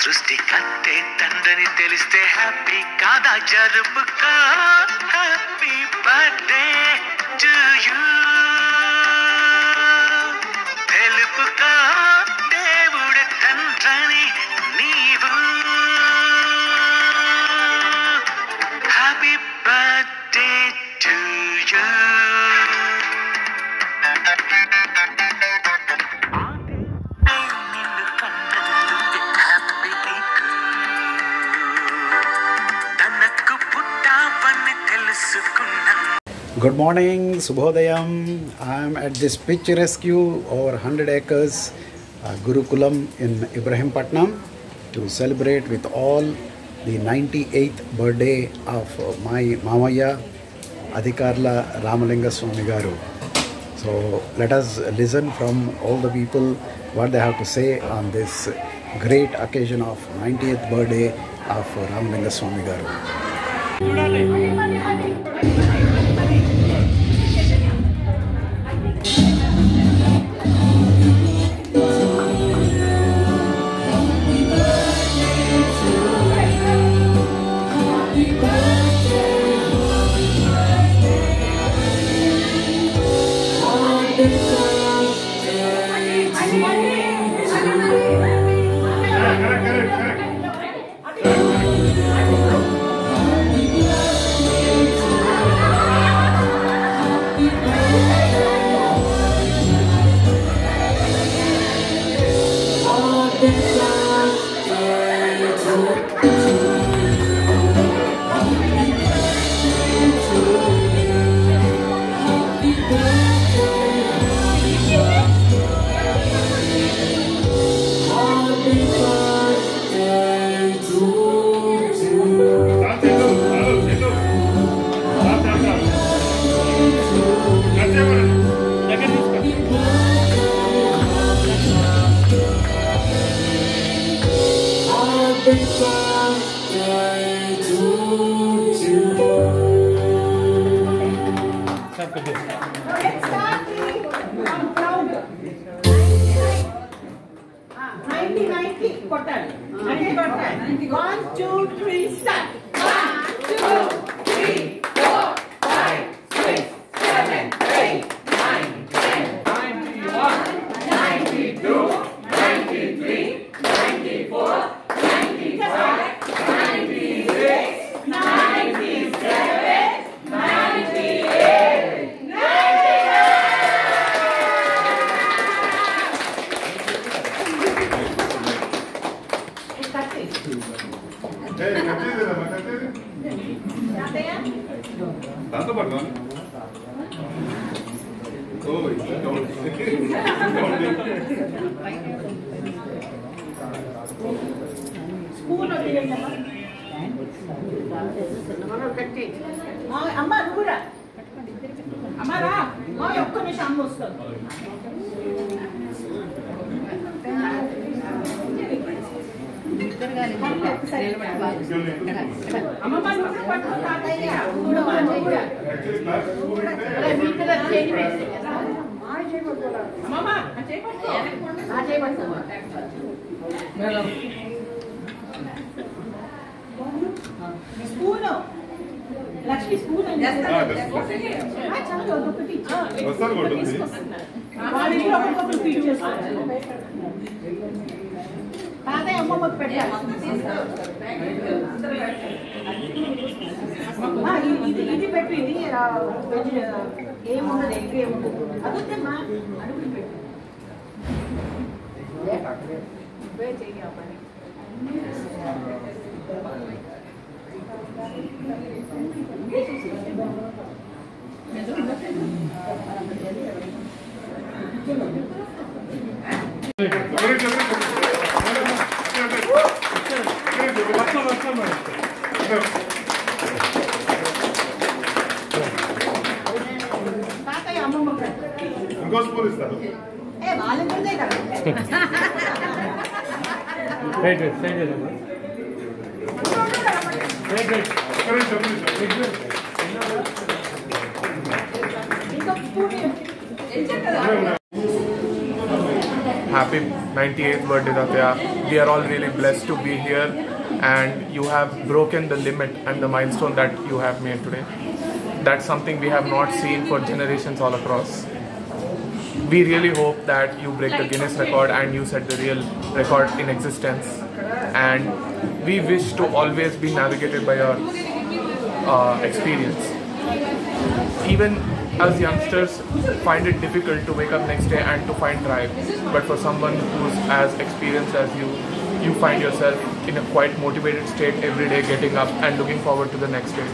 సృష్టి కట్టే తండ్రిని తెలిస్తే హ్యాపీ కాదా జరుపుకో హ్యాపీ బర్త్డే టు యూ తెలుపుకో దేవుడి తండ్రిని నీవు happy birthday to you Good morning, Subhodayam. I am at this picturesque over 100 acres Gurukulam in Ibrahimpatnam to celebrate with all the 98th birthday of my Mamaya Adhikarla Ramalinga Swami Garu. So let us listen from all the people what they have to say on this great occasion of 90th birthday of Ramalinga Swami Garu. Lakshmi spoon and happy 98th birthday, Tatya. We are all really blessed to be here, and you have broken the limit and the milestone that you have made today. That's something we have not seen for generations all across. We really hope that you break the Guinness record and you set the real record in existence. And we wish to always be navigated by your experience. Even as youngsters find it difficult to wake up next day and to find drive, but for someone who's as experienced as you, you find yourself in a quite motivated state every day, getting up and looking forward to the next day.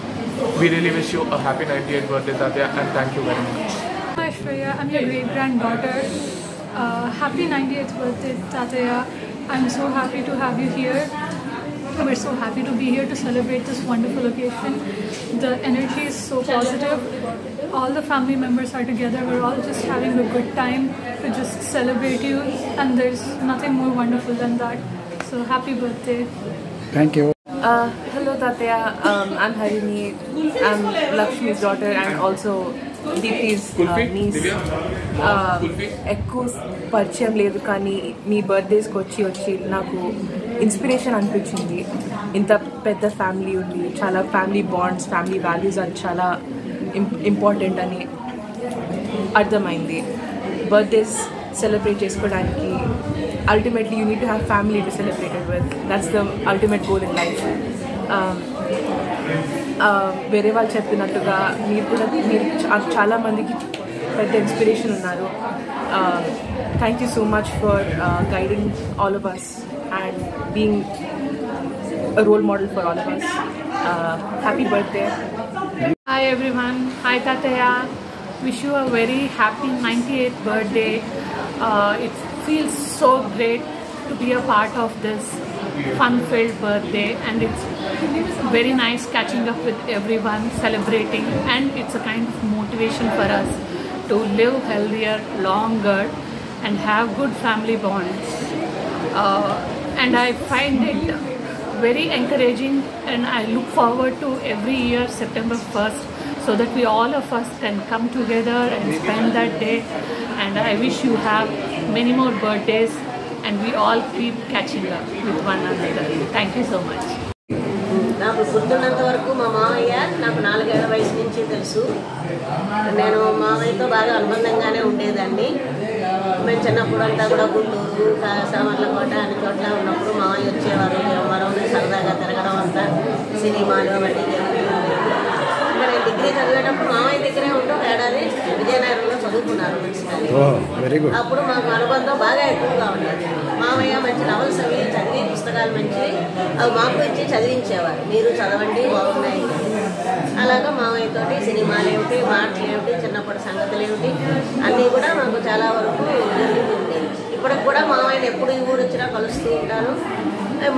We really wish you a happy 98th birthday, Tatya, and thank you very much. Hi Shreya, I'm your great granddaughter. Happy 98th birthday, Tatya. I'm so happy to have you here. We're so happy to be here to celebrate this wonderful occasion. The energy is so positive. All the family members are together. We're all just having a good time to just celebrate you, and there's nothing more wonderful than that. So happy birthday. Thank you. Hello Tatya, I'm Harini. I'm Lakshmi's daughter and also Deepti's niece. ఎక్కువ పరిచయం లేదు కానీ మీ బర్త్డేస్కి వచ్చి నాకు inspiration అనిపించింది. ఇంత పెద్ద family ఉంది, చాలా ఫ్యామిలీ బాండ్స్, ఫ్యామిలీ వాల్యూస్ అది చాలా ఇంపార్టెంట్ అని అర్థమైంది. బర్త్డేస్ సెలబ్రేట్ చేసుకోవడానికి ultimately you need to have family to celebrate it with. That's the ultimate goal in life. వేరే వాళ్ళు చెప్పినట్టుగా మీరు చాలా మందికి పెద్ద ఇన్స్పిరేషన్ ఉన్నారు. Thank you so much for guiding all of us and being a role model for all of us. Happy birthday. Hi everyone. Hi Tatya. Wish you a very happy 98th birthday. It feels so great to be a part of this fun-filled birthday, and it's very nice catching up with everyone, celebrating, and it's a kind of motivation for us to live healthier, longer, and have good family bonds. And I find it very encouraging, and I look forward to every year September 1st so that we all of us can come together and spend that day. And I wish you have many more birthdays and we all keep catching up with one another. Thank you so much. నాకు గుర్తున్నంత వరకు మా మామయ్య నాకు 4 ఏళ్ల వయసు నుంచి తెలుసు. నేను మామయ్యతో బాగా అనుబంధంగానే ఉండేదాన్ని. మేము చిన్నప్పుడు అంతా కూడా గుంటూరు, సామర్లకోట అన్ని చోట్ల ఉన్నప్పుడు మామయ్య వచ్చేవారు. మనం సరదాగా తిరగడం అంతా, సినిమాలు అవన్నీ జరుగుతుంది. ఇంకా నేను డిగ్రీ చదివేటప్పుడు మామయ్య దగ్గరే ఉంటూ ఏడాది విజయనగరంలో చదువుకున్నారు. అప్పుడు మాకు అనుబంధం బాగా ఎక్కువగా ఉండేది. మామయ్య మంచి నవల్స్ అవి చదివి, పుస్తకాలు మంచివి అవి మాకు ఇచ్చి చదివించేవారు. మీరు చదవండి బాగున్నాయి. అలాగా మామయ్యతోటి సినిమాలు ఏమిటి, మాటలు ఏమిటి, చిన్నప్పటి సంగతులు ఏమిటి అన్నీ కూడా మాకు చాలా వరకు జరుగుతుంది. ఇప్పటికి కూడా మామయ్యని ఎప్పుడు ఈ ఊరు వచ్చినా కలుస్తూ ఉంటాను.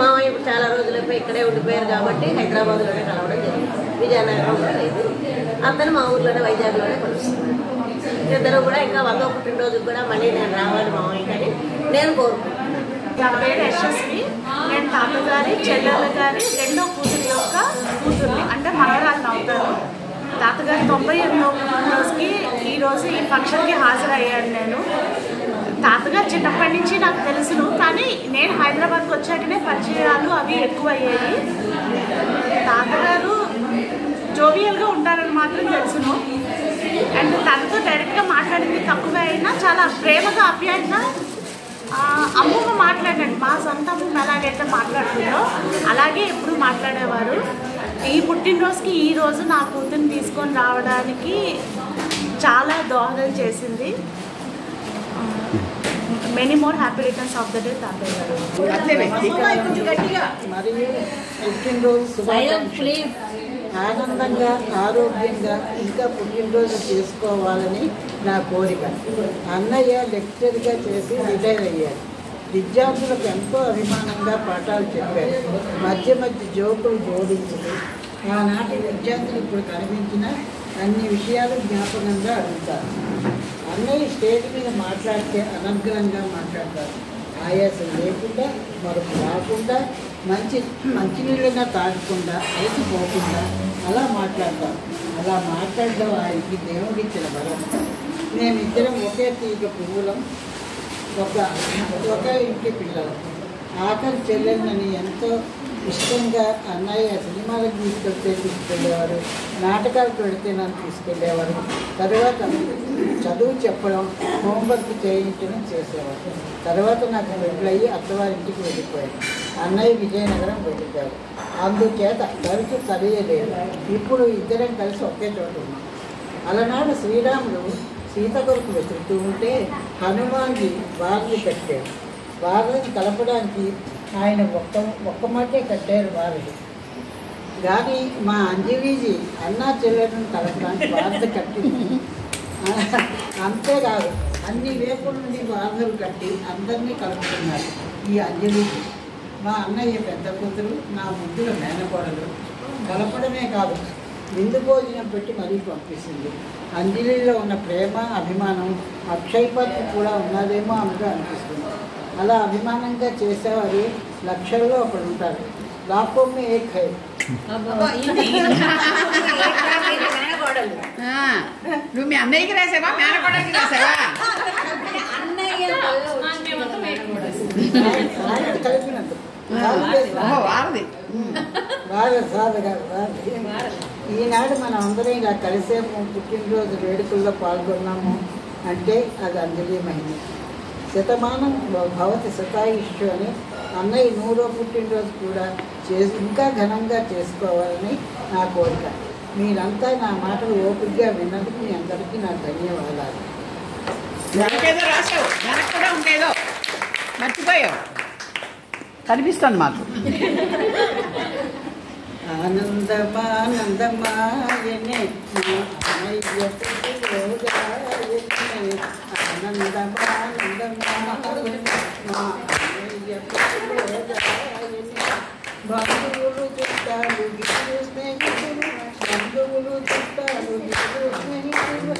మామయ్య ఇప్పుడు చాలా రోజులపై ఇక్కడే ఉండిపోయారు కాబట్టి హైదరాబాద్లోనే కలవడం జరిగింది. విజయనగరంలో లేదు. అతను మా ఊర్లోనే వైజాగ్లోనే కలుస్తున్నాడు. ఇద్దరు కూడా ఇంకా 100వ పుట్టినరోజుకి కూడా మళ్ళీ నేను రావాలి మామయ్య కానీ నేను కోరుకుంటున్నాను. నా పేరు యశస్వి. నేను తాతగారి చెల్లెళ్ళ గారి రెండో కూతురి యొక్క కూతుర్ని అంటే మనవరాలను అవుతాను. తాతగారి 98వ పుట్టినరోజుకి ఈరోజు ఈ ఫంక్షన్కి హాజరయ్యాను. నేను తాతగారు చిన్నప్పటి నుంచి నాకు తెలుసును, కానీ నేను హైదరాబాద్కి వచ్చాకనే పరిచయాలు అవి ఎక్కువ అయ్యాయి. తాతగారు జోవియల్గా ఉంటారని మాత్రం తెలుసును. అండ్ తనతో డైరెక్ట్గా మాట్లాడింది తక్కువ అయినా చాలా ప్రేమగా ఆప్యాయంగా అమ్మమ్మ మాట్లాడండి. మా సొంత అమ్మమ్మ ఎలాగైతే మాట్లాడుతుందో అలాగే ఎప్పుడు మాట్లాడేవారు. ఈ పుట్టినరోజుకి ఈరోజు నా కూతుర్ని తీసుకొని రావడానికి చాలా దోహదం చేసింది. Many more happy returns of the day తాతయ్య గారు. మరియు పుట్టినరోజు శుభాకాంక్షలు. ఆనందంగా, ఆరోగ్యంగా ఇంకా పుట్టినరోజు చేసుకోవాలని నా కోరిక. అన్నయ్య లెక్చర్గా చేసి రిటైర్ అయ్యారు. విద్యార్థులకు ఎంతో అభిమానంగా పాఠాలు చెప్పారు. మధ్య మధ్య జోకులు జోడించింది. ఆనాటి విద్యార్థులు ఇప్పుడు కనిపించిన అన్ని విషయాలు జ్ఞాపకంగా అడుగుతారు. అన్నయ్య స్టేజ్ మీద మాట్లాడితే అనర్గళంగా మాట్లాడతారు. ఆయాసం లేకుండా, మరొక రాకుండా, మంచినీళ్ళైనా తాగకుండా, అయిపోకుండా అలా మాట్లాడతాం. అలా మాట్లాడడం ఆయనకి దేవుడిచ్చిన వరం. మేమిద్దరం ఒకే తీగ పువ్వులం. ఒక ఇంటి పిల్లలు. ఆఖరి చెల్లెలని ఎంతో ఇష్టంగా అన్నయ్య సినిమాలకు తీసుకెళ్ళేవారు, నాటకాలకు వెళితే నన్ను తీసుకెళ్ళేవారు. తర్వాత చదువు చెప్పడం, హోంవర్క్ చేయించడం చేసేవారు. తర్వాత నాకు పెళ్ళయి అత్తవారింటికి వెళ్ళిపోయాను. అన్నయ్య విజయనగరం వెళ్ళిపోయారు. అందుచేత తరచు కలియలేదు. ఇప్పుడు ఇద్దరం కలిసి ఒకే చోట ఉన్నాం. అలనాడు శ్రీరాముడు సీత కొరకు వెతుకుతూ ఉంటే హనుమాన్జీ వారిని కట్టాడు. వారిని కలపడానికి ఆయన ఒక్క మాటే కట్టారు వారిని. కానీ మా అంజలీజీ అన్నా చెల్లెలను కలపడానికి వారిని కట్టింది. అంతేకాదు అన్ని వేపుల నుండి వారధులు కట్టి అందరినీ కలుపుతున్నారు ఈ అంజలీజీ. మా అన్నయ్య పెద్ద కూతురు, నా ముద్దుల మేనకోడలు. కలపడమే కాదు, విందు భోజనం పెట్టి మరీ పంపిస్తుంది. అంజలిలో ఉన్న ప్రేమ, అభిమానం అక్షయపత్తి కూడా ఉన్నదేమో ఆమెకు అనిపిస్తుంది. అలా అభిమానంగా చేసేవారు లక్షల్లో ఒకడు ఉంటారు. లాభం మే ఏక్ హై. నువ్వు మీ అన్నయ్యకి రాసావా, మేనకోడలికి రాసావా? కలిపినందుకు ఈనాడు మనం అందరం ఇలా కలిసే పుట్టినరోజు వేడుకల్లో పాల్గొన్నాము అంటే అది అంజలి మహిమ. శతమానం భవతి శతాయుష్యు అని అన్నయ్య 100వ పుట్టినరోజు కూడా ఇంకా ఘనంగా చేసుకోవాలని నా కోరిక. మీరంతా నా మాటలు ఓపికగా విన్నందుకు మీ అందరికీ నా ధన్యవాదాలు. వెనకేదో రాసావు, వెనక కూడా ఉండేదో మర్చిపోయావు, కనిపిస్తుంది మాకు. ఆనందమానందమాయనే అన్నయ్య పుట్టినరోజాయనే, ఆనందమానందమాయనే అన్నయ్య పుట్టినరోజాయనే. బంధువులు చుట్టాలు గిరు స్నేహితులు, బంధువులు చుట్టాలు గిరు స్నేహితులు,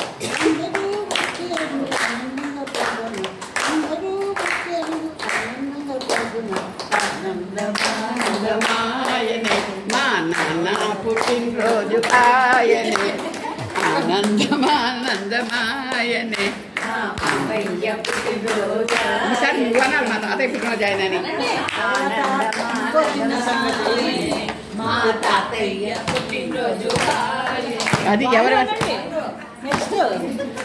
అందరూ వచ్చారు ఆనందంగా పడును, అందరూ వచ్చారు ఆనందంగా పడును. ఆనందమానందమాయనే మా నాన్న పుట్టినరోజు ఆయనే, ఆనందమానందమాయనే ఈసారి నువ్వు అన్నారు మా తాతయ్య పుట్టినరోజు ఆయనని. అది ఎవరు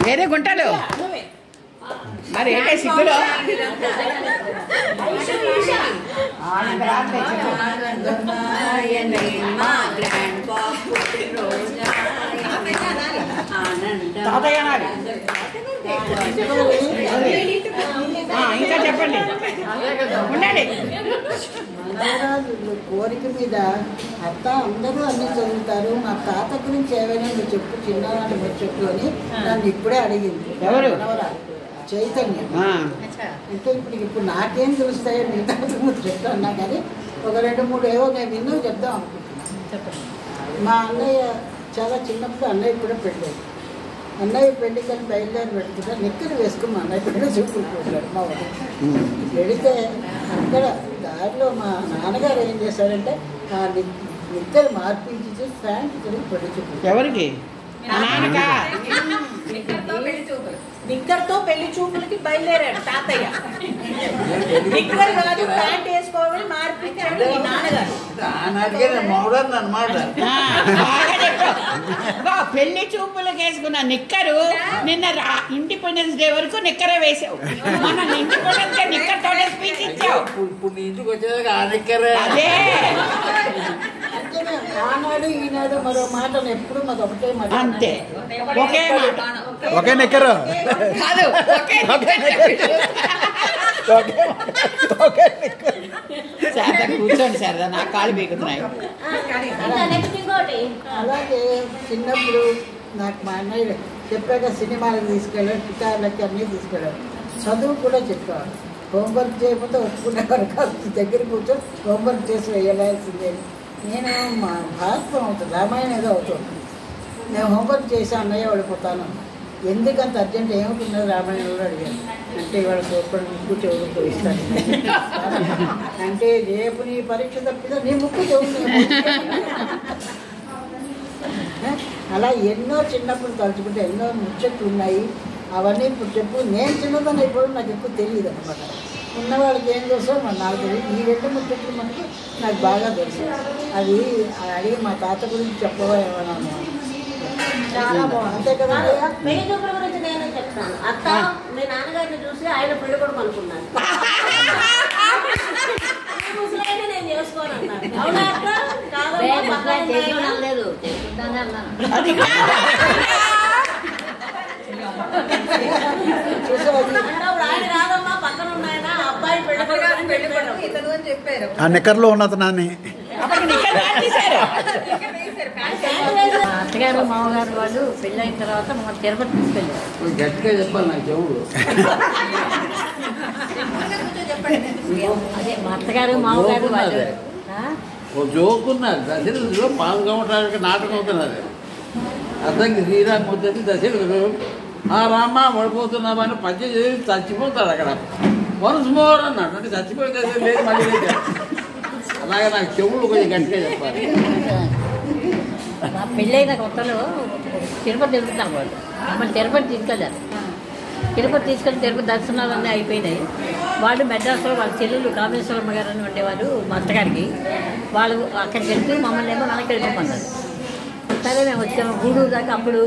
వేరే గుంటలు మరి ఏంటే సిగ్గులో తాతయ్య ఇంకా చెప్పండి, ఉండండి. మనవరాలు కోరిక మీద అత్త అందరూ అన్ని చదువుతారు, మా తాత గురించి ఏమైనా నువ్వు చెప్పు చిన్నవాళ్ళు ముచ్చట్లు అని నన్ను ఇప్పుడే అడిగింది. ఎవరు? మనవరాలు చైతన్య. అంటే ఇప్పుడు నాకేం తెలుస్తాయో మీ తాత ముందు చెప్తా అన్నా కానీ ఒక 2-3 ఏవో నేను విన్నో చెప్దాం అనుకుంటున్నాను. మా అన్నయ్య చాలా చిన్నప్పుడు అన్నయ్య కూడా పెళ్ళాడు. అన్నయ్య పెళ్ళికని బయలుదేరి పెడుతుంటే నిక్కరు వేసుకుని మా అన్నయ్య పెళ్ళి చూపుకుంటున్నాడు. మా వాడు పెడితే అక్కడ దారిలో మా నాన్నగారు ఏం చేశారంటే ఆ నిక్కరు మార్పించి ప్యాంట్ తిరిగి పెళ్లి చూపుతారు. ఎవరికి? నిక్కర్తో పెళ్లి చూపులకి బయలుదేరాడు తాతయ్య. నిక్కర్ కాదు ప్యాంట్ వేసుకోవాలని మార్పించాడు మీ నాన్నగారు. పెళ్లి చూపులకు వేసుకున్న నిక్కరు నిన్న ఇండిపెండెన్స్ డే వరకు నిక్కరే వేసావు. మన ఇండిపెండెన్స్ డే నిక్కర్ తోటే స్పీచ్ ఇచ్చావు. అదే ఆనాడు ఈనాడు మరో మాటను ఎప్పుడు మాకు ఒకటే మాట. అంతే, ఒకే మాట, ఒకే నిక్కరు కాదు శారదా కూర్చోండి, శారదా నా కాళ్ళు బీగుతున్నాయి. అలాగే చిన్నప్పుడు నాకు మా అన్నయ్య చెప్పాక సినిమాలకు తీసుకెళ్ళాడు, పితార్లకి అన్నీ తీసుకెళ్ళాడు. చదువు కూడా చెప్పేవాడు. హోంవర్క్ చేయకపోతే ఒప్పుకునేవారు కాదు, దగ్గర కూర్చొని హోంవర్క్ చేసి వేయాల్సిందే. నేను మా భారతం అవుతుంది, రామాయణం ఏదో అవుతుంది. నేను హోంవర్క్ చేసి అన్నయ్య ఓడిపోతాను. ఎందుకంత అర్జెంట్ ఏముంటున్నది రామాయణంలో అడిగాను. అంటే ఇవాళ సూపర్ ముక్కు చెవులు పోయిస్తాను అంటే రేపు నీ పరీక్ష తప్పితే నీ ముక్కు చెవులు. అలా ఎన్నో చిన్నప్పుడు తలుచుకుంటే ఎన్నో ముచ్చట్లు ఉన్నాయి. అవన్నీ ఇప్పుడు చెప్పు. నేను చిన్నదని ఇప్పుడు నాకు ఎక్కువ తెలియదు అనమాట. ఉన్నవాళ్ళకి ఏం తెలుసో మరి నాకు తెలియదు. ఈ 2 ముచ్చట్లు మనకి నాకు బాగా తెలుసు. అది అడిగి మా తాత గురించి చెప్పవా ఏమన్నా? చాలా బాగుంది. అంతే కదా. పెళ్లి చూపుల గురించి నేను చెప్తాను. అత్త మీ నాన్నగారిని చూసి ఆయన పెళ్లి కొడుకు అనుకున్నాను. ముసలైనా నేను చేసుకోను అన్నాను. అవునా అక్క? లేదు ఆయన కాదమ్మా, పక్కన ఉన్నాయన అబ్బాయి పెళ్లి కొడుకు అని చెప్పారు. ఆ నిక్కర్లో ఉన్నది నాని. అత్తగారు మామగారు వాళ్ళు పెళ్ళైన తర్వాత మమ్మల్ని తిరుపతి తీసుకెళ్ళారు. గట్టిగా చెప్పాలి నాకు చెవుడు. అదే మా అత్తగారు మామగారు వాళ్ళు ఓ జోకున్నారు. దశరథులో పాల్గొనడానికి నాటకం అవుతున్నారు. అర్థంకి శ్రీరామూర్తి దశరథుడు ఆ రామ పడిపోతున్నామని పద్యం చేసి చచ్చిపోతాడు అక్కడ. వన్స్ మోర్ అన్నాడు. అంటే చచ్చిపోతే లేదు మళ్ళీ లేదు. అలాగే నాకు చెవులు కొంచెం గట్టిగా చెప్పాలి. మా పెళ్ళైన కొత్తలో తిరుపతి వెళ్తున్నాం వాళ్ళు. మమ్మల్ని తిరుపతి తీసుకెళ్ళారు. తిరుపతి తీసుకెళ్ళి తిరుపతి దర్శనాలన్నీ అయిపోయినాయి. వాళ్ళు మెడ్రాస్లో వాళ్ళ చెల్లెలు కామేశ్వరమ్మ గారు అని ఉండేవారు మా అత్తగారికి. వాళ్ళు అక్కడికి వెళ్తూ మమ్మల్ని ఏమో వెనక్కి వెళ్ళిపోమన్నారు. సరే మేము వచ్చాము గూడూరు దాకా. అప్పుడు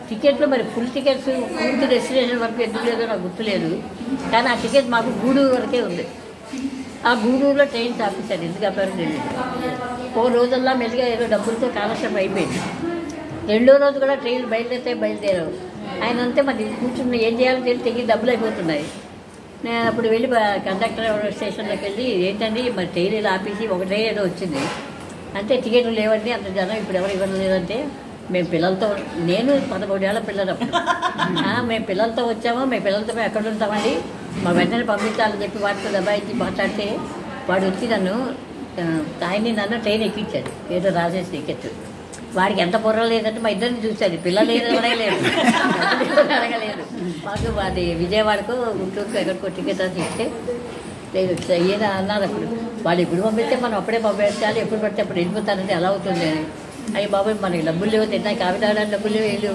టికెట్లు మరి ఫుల్ టికెట్స్ పూర్తి డెస్టినేషన్ వరకు ఎందుకు లేదో నాకు గుర్తులేదు. కానీ ఆ టికెట్ మాకు గూడూరు వరకే ఉంది. ఆ గూడూరులో ట్రైన్స్ ఆపించారు. ఎందుకు ఆపారు తెలియదు. 4 రోజుల్లో మెల్లిగా ఏదో డబ్బులతో కాలక్షేపం అయిపోయింది. 2వ రోజు కూడా ట్రైన్ బయలుదేరావు. ఆయన అంతే మరి కూర్చుని ఏం చేయాలో తెలిసి తెగి డబ్బులు అయిపోతున్నాయి. నేను అప్పుడు వెళ్ళి కండక్టర్ స్టేషన్లోకి వెళ్ళి ఏంటండి మరి ట్రైన్ ఇలా ఆపేసి ఒక ట్రైన్ ఏదో వచ్చింది అంటే టికెట్లు లేవండి అంత జనం ఇప్పుడు ఎవరు ఇవ్వలేదంటే మేము పిల్లలతో నేను 11 ఏళ్ల పిల్లలప్పుడు మేము పిల్లలతో వచ్చాము. మేము పిల్లలతో మేము ఎక్కడ ఉంటామండి మా వెంటనే పంపించాలని చెప్పి వాటితో దబాయించి మాట్లాడితే వాడు వచ్చి నన్ను ట్రైన్ ఎక్కించాడు. ఏదో రాసేసి టికెట్. వాడికి ఎంత బుర్ర లేదంటే మా ఇద్దరిని చూశాడు. పిల్లలు ఏదో అడగలేదు, అడగలేదు. మాకు అది విజయవాడకు గుంటూరుకు ఎక్కడికో టికెట్ అని ఇస్తే లేదు ఈయన అన్నారు. అప్పుడు వాళ్ళు ఎప్పుడు పంపిస్తే మనం అప్పుడే పంపించాలి, ఎప్పుడు పడితే అప్పుడు వెళ్ళిపోతానంటే ఎలా అవుతుంది అని. అయ్యి బాబాయ్ మనకి డబ్బులు లేవు, తిన్నా కావి తాగడానికి డబ్బులు లేవు వెళ్ళు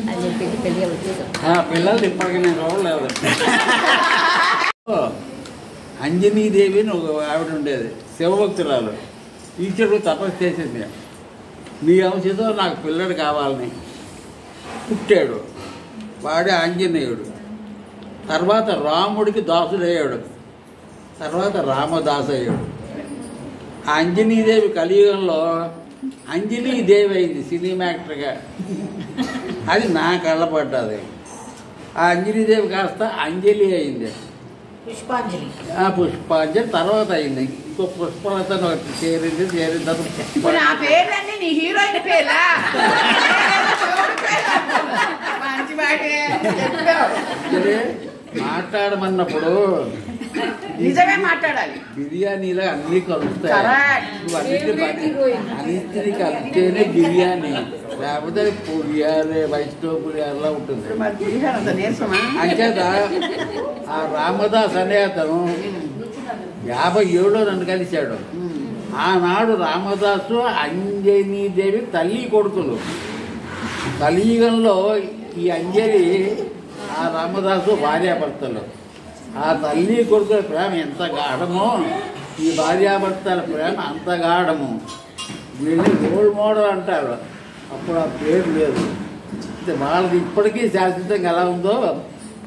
అని చెప్పేసి పెళ్ళి వచ్చేసాం. పిల్లలు ఇప్పటికీ నేను చూడలేదు. అంజనీదేవి అని ఒక ఆవిడ ఉండేది, శివభక్తురాలు. ఈశ్వరుడు తపస్సు చేసింది. నీ అంశతో నాకు పిల్లడు కావాలని పుట్టాడు. వాడే ఆంజనేయుడు. తర్వాత రాముడికి దాసుడయ్యాడు. తర్వాత రామదాసు అయ్యాడు. ఆ అంజనీదేవి కలియుగంలో అంజనీదేవి అయింది సినిమా యాక్టర్గా. అది నా కళ్ళపడ్డది. ఆ అంజనీదేవి కాస్త అంజలి అయింది, పుష్పాంజలి. పుష్పాంజలి తర్వాత అయింది. ఇంకో పుష్పలత చేరింది. నా పేర్లన్నీ నీ హీరోయిన్ పేర్లా? మాట్లాడమన్నప్పుడు నిజమే మాట్లాడాలి. బిర్యానీలో అన్నీ కలుస్తాయి. అన్నిటినీ కలిస్తేనే బిర్యానీ, లేకపోతే పులియారే వైష్ణవ పులియారలా ఉంటుంది. అంచేత ఆ రామదాస్ అనే అతను 57లో నన్ను కలిశాడు. ఆనాడు రామదాసు అంజనీదేవి తల్లి కొడుకులు. కలియుగంలో ఈ అంజలి ఆ రామదాసు భార్యాభర్తలు. ఆ తల్లి కొడుకుల ప్రేమ ఎంత గాఢమో ఈ భార్యాభర్తల ప్రేమ అంత గాఢము. వీళ్ళని రోల్ మోడల్ అంటారు. అప్పుడు ఆ పేరు లేదు. అంటే వాళ్ళది ఇప్పటికీ శాశ్వతంగా ఎలా ఉందో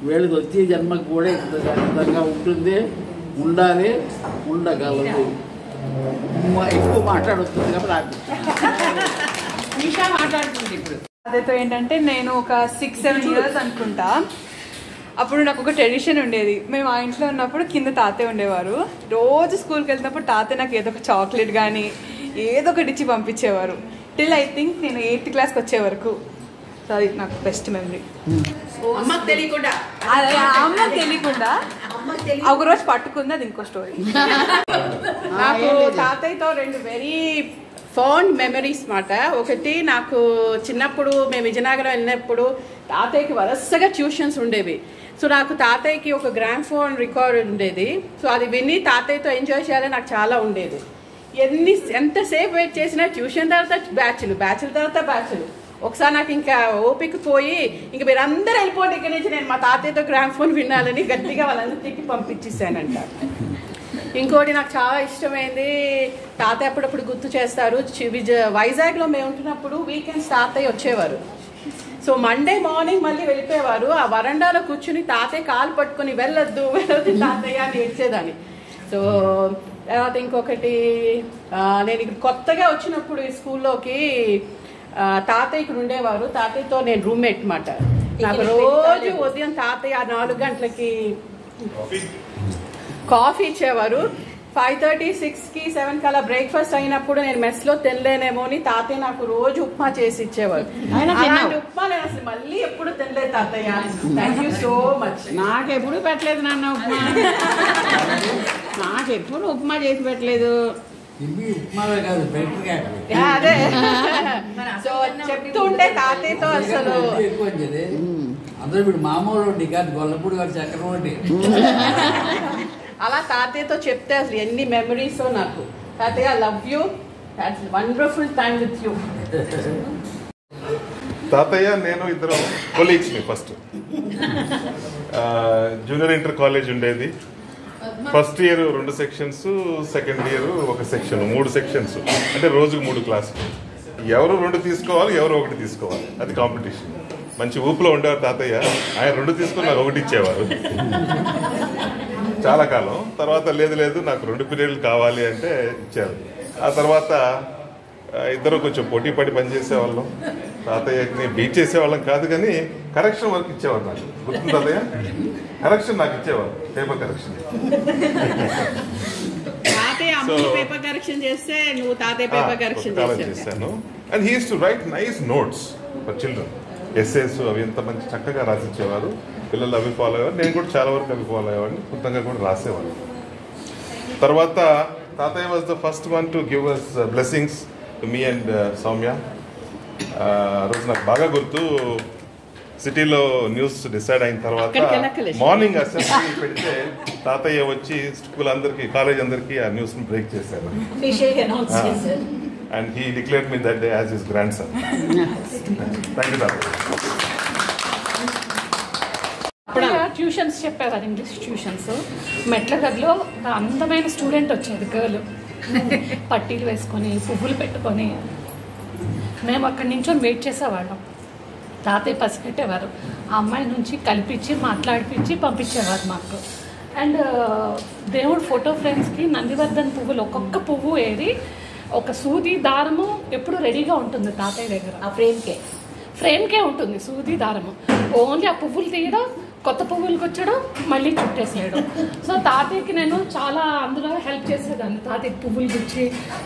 వీళ్ళకి వచ్చే జన్మకు కూడా ఇంత శాశ్వతంగా ఉంటుంది, ఉండాలి, ఉండగలదు. ఎక్కువ మాట్లాడుతుంది కాబట్టి నిషా మాట్లాడుతుంది ఇప్పుడు. అదేతో ఏంటంటే నేను ఒక 6-7 ఇయర్స్ అనుకుంటా. అప్పుడు నాకు ఒక ట్రెడిషన్ ఉండేది. మేము ఆ ఇంట్లో ఉన్నప్పుడు కింద తాతయ్య ఉండేవారు. రోజు స్కూల్కి వెళ్తున్నప్పుడు తాతయ్య నాకు ఏదో ఒక చాక్లెట్ కానీ ఏదో ఒకటి ఇచ్చి పంపించేవారు. టిల్ ఐ థింక్ నేను 8th క్లాస్కి వచ్చే వరకు. అది నాకు బెస్ట్ మెమరీ. అమ్మకి తెలియకుండా ఒకరోజు పట్టుకుంది, అది ఇంకో స్టోరీ. నాకు తాతయ్యతో 2 వెరీ ఫౌండ్ మెమరీస్ మాట. ఒకటి, నాకు చిన్నప్పుడు మేము విజయనగరం వెళ్ళినప్పుడు తాతయ్యకి వరుసగా ట్యూషన్స్ ఉండేవి. సో నాకు తాతయ్యకి ఒక గ్రామ్ఫోన్ రికార్డ్ ఉండేది. సో అది విని తాతయ్యతో ఎంజాయ్ చేయాలని నాకు చాలా ఉండేది. ఎంతసేపు వెయిట్ చేసినా ట్యూషన్ తర్వాత బ్యాచ్లు తర్వాత బ్యాచ్లు. ఒకసారి నాకు ఇంకా ఓపిక పోయి ఇంక మీరు అందరూ వెళ్ళిపోండి ఇక్కడి నుంచి, నేను మా తాతయ్యతో గ్రామ్ఫోన్ వినాలని గట్టిగా వాళ్ళందరికీ పంపించేసానంట. ఇంకోటి నాకు చాలా ఇష్టమైంది, తాతయ్య అప్పుడప్పుడు గుర్తు చేస్తారు. వైజాగ్లో మేము ఉంటున్నప్పుడు వీకెండ్స్ తాతయ్య వచ్చేవారు. సో మండే మార్నింగ్ మళ్ళీ వెళ్ళిపోయేవారు. ఆ వరండాలో కూర్చుని తాతయ్య కాలు పట్టుకుని వెళ్ళొద్దు తాతయ్య అని ఏడ్చేదాన్ని. సో తర్వాత ఇంకొకటి, నేను ఇక్కడ కొత్తగా వచ్చినప్పుడు ఈ స్కూల్లోకి తాతయ్య ఇక్కడ ఉండేవారు. తాతయ్యతో నేను రూమ్మేట్ మాట. నాకు రోజు ఉదయం తాతయ్య 4 గంటలకి కాఫీ ఇచ్చేవారు. 5:30, 6కి 7కి అలా బ్రేక్ఫాస్ట్ అయినప్పుడు నేను మెస్లో తినలేనేమో అని తాతయ్య నాకు రోజు ఉప్మా చేసి ఇచ్చేవారు. అలాంటి ఉప్మా నేను అసలు మళ్ళీ ఎప్పుడు తినలేదు తాతయ్య. Thank you so much. నాకు ఎప్పుడు పెట్టలేదు నాన్న ఉప్మా, నాకు ఎప్పుడు ఉప్మా చేసి పెట్టలేదు. అదే సో చెప్తూ ఉంటే తాతయ్యతో అసలు అందరూ వీడు మామూలు కాదు, గొల్లపూడి గారు చక్రవర్తి. అలా తాతయ్యతో చెప్తే అసలు ఎన్ని మెమరీస్ నాకు. తాతయ్య I love you, that's wonderful time with you. తాతయ్య నేను ఇద్దరు కొలీగ్స్ని. ఫస్ట్ జూనియర్ ఇంటర్ కాలేజ్ ఉండేది. First year 2 sections, second year 1 section, 3 sections. అంటే రోజుకు 3 క్లాసులు. ఎవరు 2 తీసుకోవాలి, ఎవరు 1 తీసుకోవాలి, అది కాంపిటీషన్. మంచి ఊపులో ఉండేవారు తాతయ్య. ఆయన 2 తీసుకొని నాకు 1 ఇచ్చేవారు చాలా కాలం. తర్వాత లేదు నాకు 2 పీరియడ్లు కావాలి అంటే ఇచ్చారు. ఆ తర్వాత ఇద్దరు కొంచెం పోటీ పడి పనిచేసేవాళ్ళం. తాతయ్యని బీట్ చేసేవాళ్ళం కాదు, కానీ కరెక్షన్ వర్క్ ఇచ్చేవారు నాకు. గుర్తుంది తాతయ్య? కరెక్షన్ నాకు ఇచ్చేవారు, పేపర్ కరెక్షన్. పేపర్ కరెక్షన్ చేస్తే నువ్వు తాతయ్య పేపర్ కరెక్షన్ చేశాను. And he use to right nice notes for children. Essays అవి ఎంత మంచి చక్కగా రాసిచ్చేవారు. పిల్లలు అవి ఫాలో అయ్యేవారు, నేను కూడా చాలా వరకు అవి ఫాలో అయ్యేవాడిని. కొత్తగా కూడా రాసేవాడిని. తర్వాత తాతయ్య was the first one to give us blessings to me and Soumya. రోజు నాకు బాగా గుర్తు, సిటీలో న్యూస్ డిసైడ్ అయిన తర్వాత మార్నింగ్ అసెంబ్లీ పెడితే తాతయ్య వచ్చి స్కూల్ అందరికి, కాలేజ్ అందరికి ఆ న్యూస్ ని బ్రేక్ చేశారు. And he declared me that day as his grandson. Thank you, Tate. Tuitions చెప్పారు, ఇంగ్లీష్ ట్యూషన్స్. మెట్ల గదిలో అందమైన స్టూడెంట్ వచ్చేది, గర్ల్, పట్టీలు వేసుకొని పువ్వులు పెట్టుకొని. మేము అక్కడి నుంచో వెయిట్ చేసేవాళ్ళం. తాతయ్య పసిపెట్టేవారు. ఆ అమ్మాయి నుంచి కల్పించి మాట్లాడిపించి పంపించేవారు మాకు. అండ్ దేవుడు ఫోటో ఫ్రేమ్స్కి నందివర్ధన్ పువ్వులు ఒక్కొక్క పువ్వు ఏరి ఒక సూది దారము ఎప్పుడు రెడీగా ఉంటుంది తాతయ్య దగ్గర. ఆ ఫ్రేమ్కే ఉంటుంది సూది దారము. ఓన్లీ ఆ పువ్వులు తీయడం, కొత్త పువ్వులు గుచ్చడం, మళ్ళీ చుట్టేసేయడం. సో తాతయ్యకి నేను చాలా అందులో హెల్ప్ చేసేదాన్ని. తాతయ్యకి పువ్వులు గుచ్చి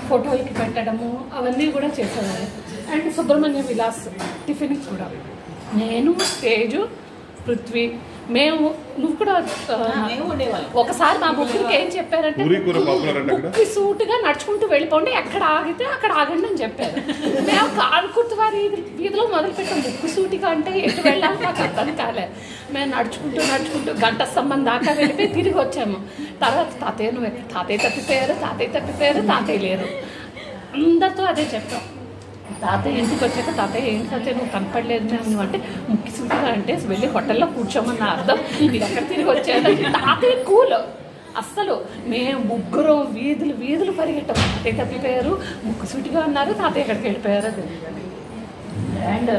ఫోటోలకి పెట్టడము అవన్నీ కూడా చేసేదాన్ని. అండ్ సుబ్రహ్మణ్య విలాస్ టిఫిన్కి కూడా నేను, తేజు, పృథ్వీ, మేము, నువ్వు కూడా ఒకసారి మా బుక్కి ఏం చెప్పారంటే బుక్కి సూటుగా నడుచుకుంటూ వెళ్ళిపోండి, ఎక్కడ ఆగితే అక్కడ ఆగండి అని చెప్పారు. మేము కాలుకుర్తివారి వీధిలో మొదలు పెట్టాం. బుక్కు సూటిగా అంటే ఎటు వెళ్ళాలి మాకు అర్థం కాలేదు. మేము నడుచుకుంటూ గంట స్తంభం దాకా వెళ్ళిపోయి తిరిగి వచ్చాము. తర్వాత తాతయ్య నువ్వు తాతయ్య తప్పిపోయారు, తాతయ్య లేరు. అందరితో అదే చెప్పాం. తాతయ్య ఇంటికి వచ్చాక తాతయ్య ఏం తాతయ్య నువ్వు కనపడలేదు మేము అంటే, ముక్కి సూటిగా అంటే వెళ్ళి హోటల్లో కూర్చోమన్న అర్థం. మీరు ఎక్కడ తిరిగి వచ్చారంటే తాతయ్య కూల్ అస్సలు. మేము ముగ్గురం వీధులు పరిగెట్టాం. తాతయ్య తప్పిపోయారు, ముక్కు సూటిగా ఉన్నారు, తాతయ్య ఎక్కడికి వెళ్ళిపోయారు. అండ్